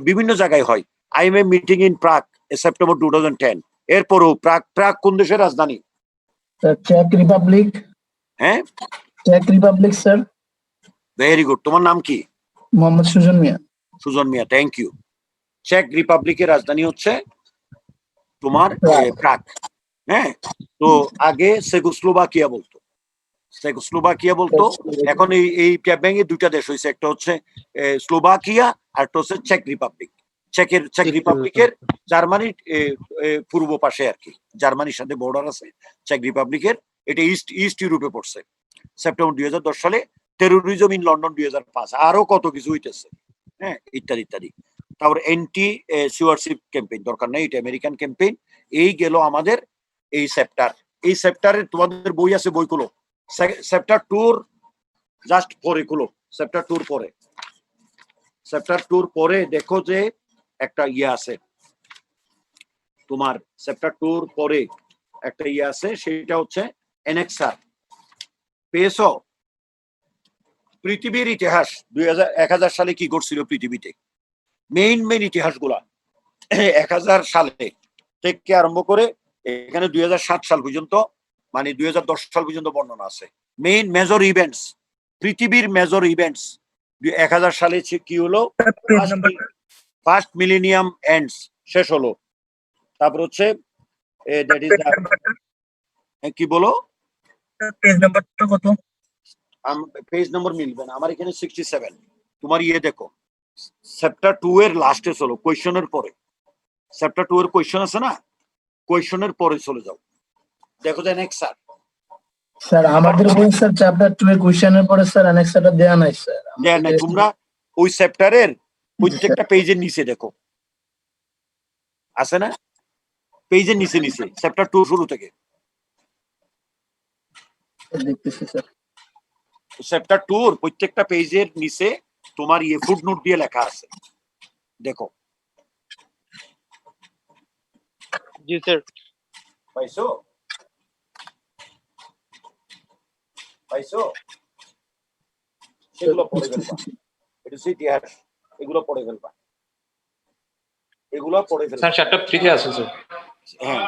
বিভিন্ন জায়গায় হয়। IMF meeting in Prague September 2010। এরপরও প্রাগ কোন দেশের রাজধানী? চেক রিপাবলিক। হ্যাঁ, চেক রিপাবলিক স্যার। Very good. তোমার নাম কি? মোহাম্মদ সুজন মিয়া। Sujon Miah, thank you. চেক রিপাবলিকের রাজধানী হচ্ছে তোমার প্রাগ। হ্যাঁ, তো আগে চেকোস্লোভাকিয়া বলতো, চেকোস্লোভাকিয়া বলতো। এখন এই ভেঙে দুইটা দেশ হয়েছে, একটা হচ্ছে স্লোভাকিয়া আর একটা হচ্ছে চেক রিপাবলিক। চেক রিপাবলিকের জার্মানির পূর্ব পাশে আর কি, জার্মানির সাথে বর্ডার আছে চেক রিপাবলিকের। এটা ইস্ট ইউরোপে পড়ছে। সেপ্টেম্বর 2010 সালে টেরোরিজম ইন লন্ডন 2005, আরো কত কিছু হইতেছে, হ্যাঁ, ইত্যাদি ইত্যাদি। তারপর এন্টি সিওয়ারশিপ ক্যাম্পেইন, দরকার নেই, এটা আমেরিকান ক্যাম্পেইন। এই গেল আমাদের এই চ্যাপ্টার। এই চ্যাপ্টারে তোমাদের বই আছে, বইগুলো চ্যাপ্টার 2 জাস্ট পরে গুলো, চ্যাপ্টার 2 পরে, চ্যাপ্টার 2 পরে দেখো যে একটা ইয়ে আছে তোমার, চ্যাপ্টার 2 পরে একটা ইয়ে আছে, সেটা হচ্ছে অ্যানেক্সার। পেয়েছো? পৃথিবীর ইতিহাস 1000 সালে কি ঘটছিল পৃথিবীতে, মেইন ইতিহাস গুলা 1000 সালে থেকে আরম্ভ করে এখানে 2007 সাল পর্যন্ত, মানে 2010 সাল পর্যন্ত বর্ণনা আছে। মেইন মেজর ইভেন্টস, পৃথিবীর মেজর ইভেন্টস 1000 সালে কি হলো? ফার্স্ট মিলেনিয়াম এন্ডস, শেষ হলো। তারপর হচ্ছে দ্যাট ইজ কি বলো, পেজ নাম্বারটা কত? পেজ নম্বর মিলবে না আমার এখানে, 67। তোমার ইয়ে দেখো, চ্যাপ্টার 2 এর লাস্টে চলো, কোয়েশ্চনের পরে। চ্যাপ্টার 2 এর কোয়েশ্চন আছে না, কোয়েশ্চনের পরে চলে যাও, দেখো যে অ্যানেক্সার। স্যার আমাদের বই স্যার চ্যাপ্টার 2 এর কোশ্চেনের পরে স্যার অ্যানেক্সারটা দেয়া নাই স্যার। দেয়া নাই, তোমরা ওই চ্যাপ্টারের প্রত্যেকটা পেজের নিচে দেখো, আছে না, পেজের নিচে নিচে চ্যাপ্টার 2 শুরু থেকে। দেখতেছি স্যার। চ্যাপ্টার 2 এর প্রত্যেকটা পেজের নিচে তোমার ইয়ে ফুটনোট দিয়ে লেখা আছে, দেখো। জি স্যার। পাইছো? পাইছো? সেগুলো পড়ে ফেলবা। এটা হচ্ছে ইতিহাস, এগুলো পড়ে ফেলবা, এগুলো পড়ে ফেলবা। স্যার চ্যাপ্টার 3 তে আছে স্যার। হ্যাঁ,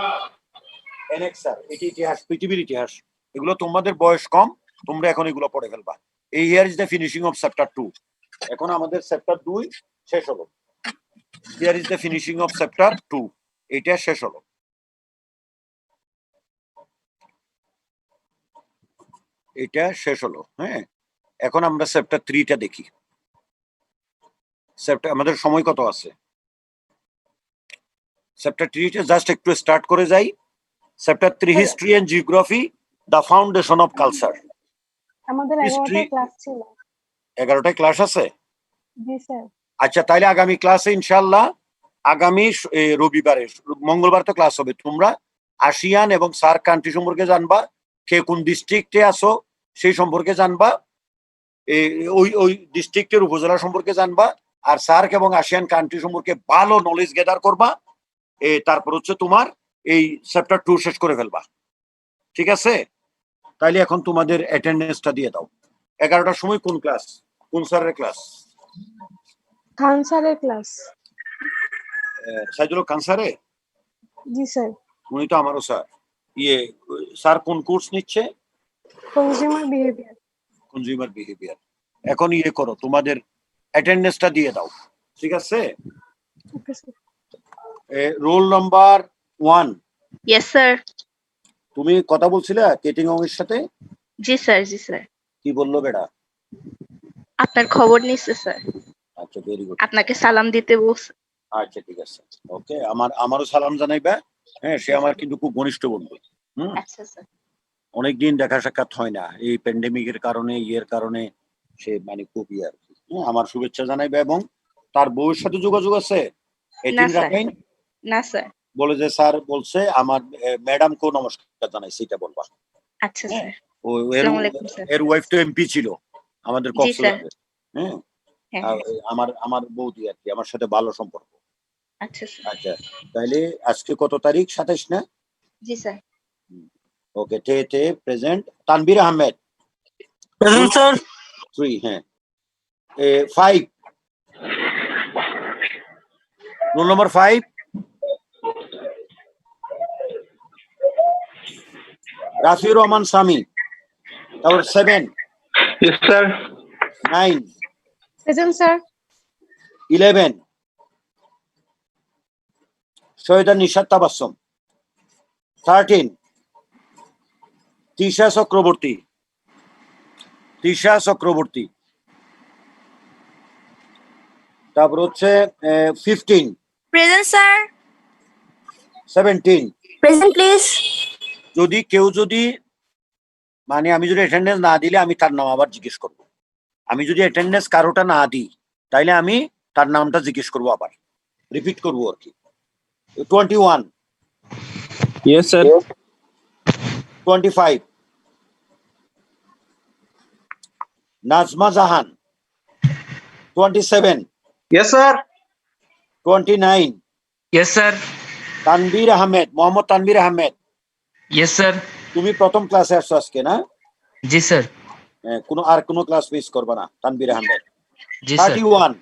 অ্যানেক্সার, এটি ইতিহাস, পৃথিবীর ইতিহাস। এগুলো তোমাদের বয়স কম, তোমরা এখন এগুলো পড়ে ফেলবা। এই here is the finishing of chapter 2। এখন আমাদের চ্যাপ্টার 2 শেষ হলো। Here is the finishing of chapter 2, এটা শেষ হলো। এটা শেষ হলো। হ্যাঁ, এখন আমরা চ্যাপ্টার 3টা দেখি। চ্যাপ্টার, আমাদের সময় কত আছে? চ্যাপ্টার 3টা জাস্ট একটু স্টার্ট করে যাই। Chapter 3 history and geography, the foundation of culture. আমাদের 11টায় ক্লাস ছিল। 11টায় ক্লাস আছে? জি স্যার। আচ্ছা, তাহলে আগামী ক্লাসে ইনশাআল্লাহ, আগামী রবিবারে, মঙ্গলবার তো ক্লাস হবে, তোমরা আসিয়ান এবং সার্ক কান্ট্রি সম্পর্কে জানবা, কে কোন ডিস্ট্রিক্টে আসো সেই সম্পর্কে জানবা, ওই ডিস্ট্রিক্টের উপজেলা সম্পর্কে জানবা, আর সার্ক এবং আসিয়ান কান্ট্রি সম্পর্কে ভালো নলেজ গেদার করবা। তারপর হচ্ছে তোমার এই চ্যাপ্টার 2 শেষ করে ফেলবা, ঠিক আছে? তাইলে এখন তোমাদের অ্যাটেন্ডেন্সটা দিয়ে দাও। 11টার সময় কোন ক্লাস, কোন স্যারের ক্লাস? খান স্যারের ক্লাস। সাইদুল খান স্যারের? জি স্যার। উনি তো আমারও স্যার। স্যার কোন কোর্স নিচ্ছে? Consumer behaviour. Consumer behaviour. এখন করো, তোমাদের অ্যাটেন্ডেন্সটা দিয়ে দাও, ঠিক আছে? Okay sir. Roll number 1। Yes sir. তুমি কথা বলছিলে কেটিং এর সাথে? জি স্যার, জি স্যার। কি বললো বেটা? আপনার খবর নিচ্ছে স্যার, আচ্ছা, ভেরি গুড। আপনাকে সালাম দিতে বলছে। আচ্ছা, ঠিক আছে, ওকে। আমারও সালাম জানাইবা। হ্যাঁ, সে আমার কিন্তু খুব ঘনিষ্ঠ বন্ধু। আচ্ছা স্যার। অনেকদিন দেখা সাক্ষাৎ হয় না, এই প্যান্ডেমিকের কারণে, ইয়ের কারণে সে মানে খুব আর কি। আমার শুভেচ্ছা জানাইবে। এবং তার বউয়ের সাথে যোগাযোগ আছে? না স্যার। রাখাইন না স্যার। বলে যে স্যার বলছে আমার ম্যাডামকেও নমস্কার জানাই, সেটা বলবা। আচ্ছা স্যার। এর আসসালামু আলাইকুম স্যার। এর ওয়াইফ তো এমপি ছিল আমাদের জি স্যার। কক্সবাজারে। হ্যাঁ, হ্যাঁ। আমার বৌদি আর কি, আমার সাথে ভালো সম্পর্ক। আচ্ছা স্যার। আচ্ছা, তাইলে আজকে কত তারিখ? 27 না? জি স্যার। ওকে, তে present. Tanvir Ahmed present sir. 3, হ্যাঁ। 5, রোল নম্বর 5, রাফিউর রহমান স্বামী। তারপর 7, Yes, sir. 9, present sir. 11, Syeda Nishat Tabassum. 13, Trisha Chakraborty. তারপর হচ্ছে 15, প্রেজেন্ট স্যার। 17। Present please. যদি মানে আমি যদি অ্যাটেন্ডেন্স না দিলে আমি তার নাম আবার জিজ্ঞেস করব। আমি যদি অ্যাটেন্ডেন্স কারোটা না দিই তাইলে আমি তার নামটা জিজ্ঞেস করব, আবার রিপিট করব আর কি। 21, ইয়েস স্যার। 25, নাজমা জাহান। 27, Yes, sir. 29, Yes, sir. Tanvir Ahmed, Mohammad Tanvir Ahmed. Yes, sir. তুমি প্রথম ক্লাসে আসছো আজকে না? জি স্যার। কোনো ক্লাস মিস করবে না, তানভীর আহমেদ। জি 31,